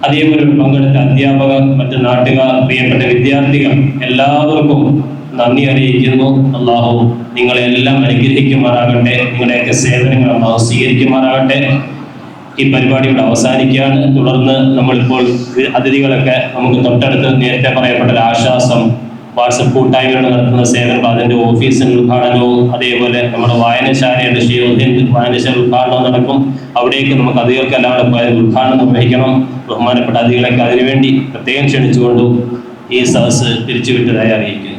അതേപോലെ പങ്കെടുത്ത അധ്യാപകർ, മറ്റ് നാട്ടുകാർ, പ്രിയപ്പെട്ട വിദ്യാർത്ഥികൾ, എല്ലാവർക്കും നന്ദി അറിയിക്കുന്നു. അള്ളാഹു നിങ്ങളെല്ലാം അനുഗ്രഹിക്കുമാറാകട്ടെ. നിങ്ങളുടെയൊക്കെ സേവനങ്ങൾ അള്ളാഹു സ്വീകരിക്കുമാറാകട്ടെ. ഈ പരിപാടി ഇവിടെ അവസാനിക്കുകയാണ്. തുടർന്ന് നമ്മളിപ്പോൾ അതിഥികളൊക്കെ നമുക്ക് തൊട്ടടുത്ത് നേരത്തെ പറയപ്പെട്ട ഒരു ആശ്വാസം വാട്സപ്പ് കൂട്ടായ്മയോട് നടത്തുന്ന സേവനം, അതിൻ്റെ ഓഫീസിൻ്റെ ഉദ്ഘാടനവും, അതേപോലെ നമ്മുടെ വായനശാലയുടെ ഹിന്ദ് വായനശാല ഉദ്ഘാടനവും നടക്കും. അവിടേക്ക് നമുക്ക് അതിഥികൾക്കെല്ലാം കൂടെ പോയത് ഉദ്ഘാടനം നിർവഹിക്കണം. ബഹുമാനപ്പെട്ട അതിഥികളൊക്കെ അതിനുവേണ്ടി പ്രത്യേകം ക്ഷണിച്ചുകൊണ്ടും ഈ സദസ്സ് പിരിച്ചുവിട്ടതായി അറിയിക്കുന്നു.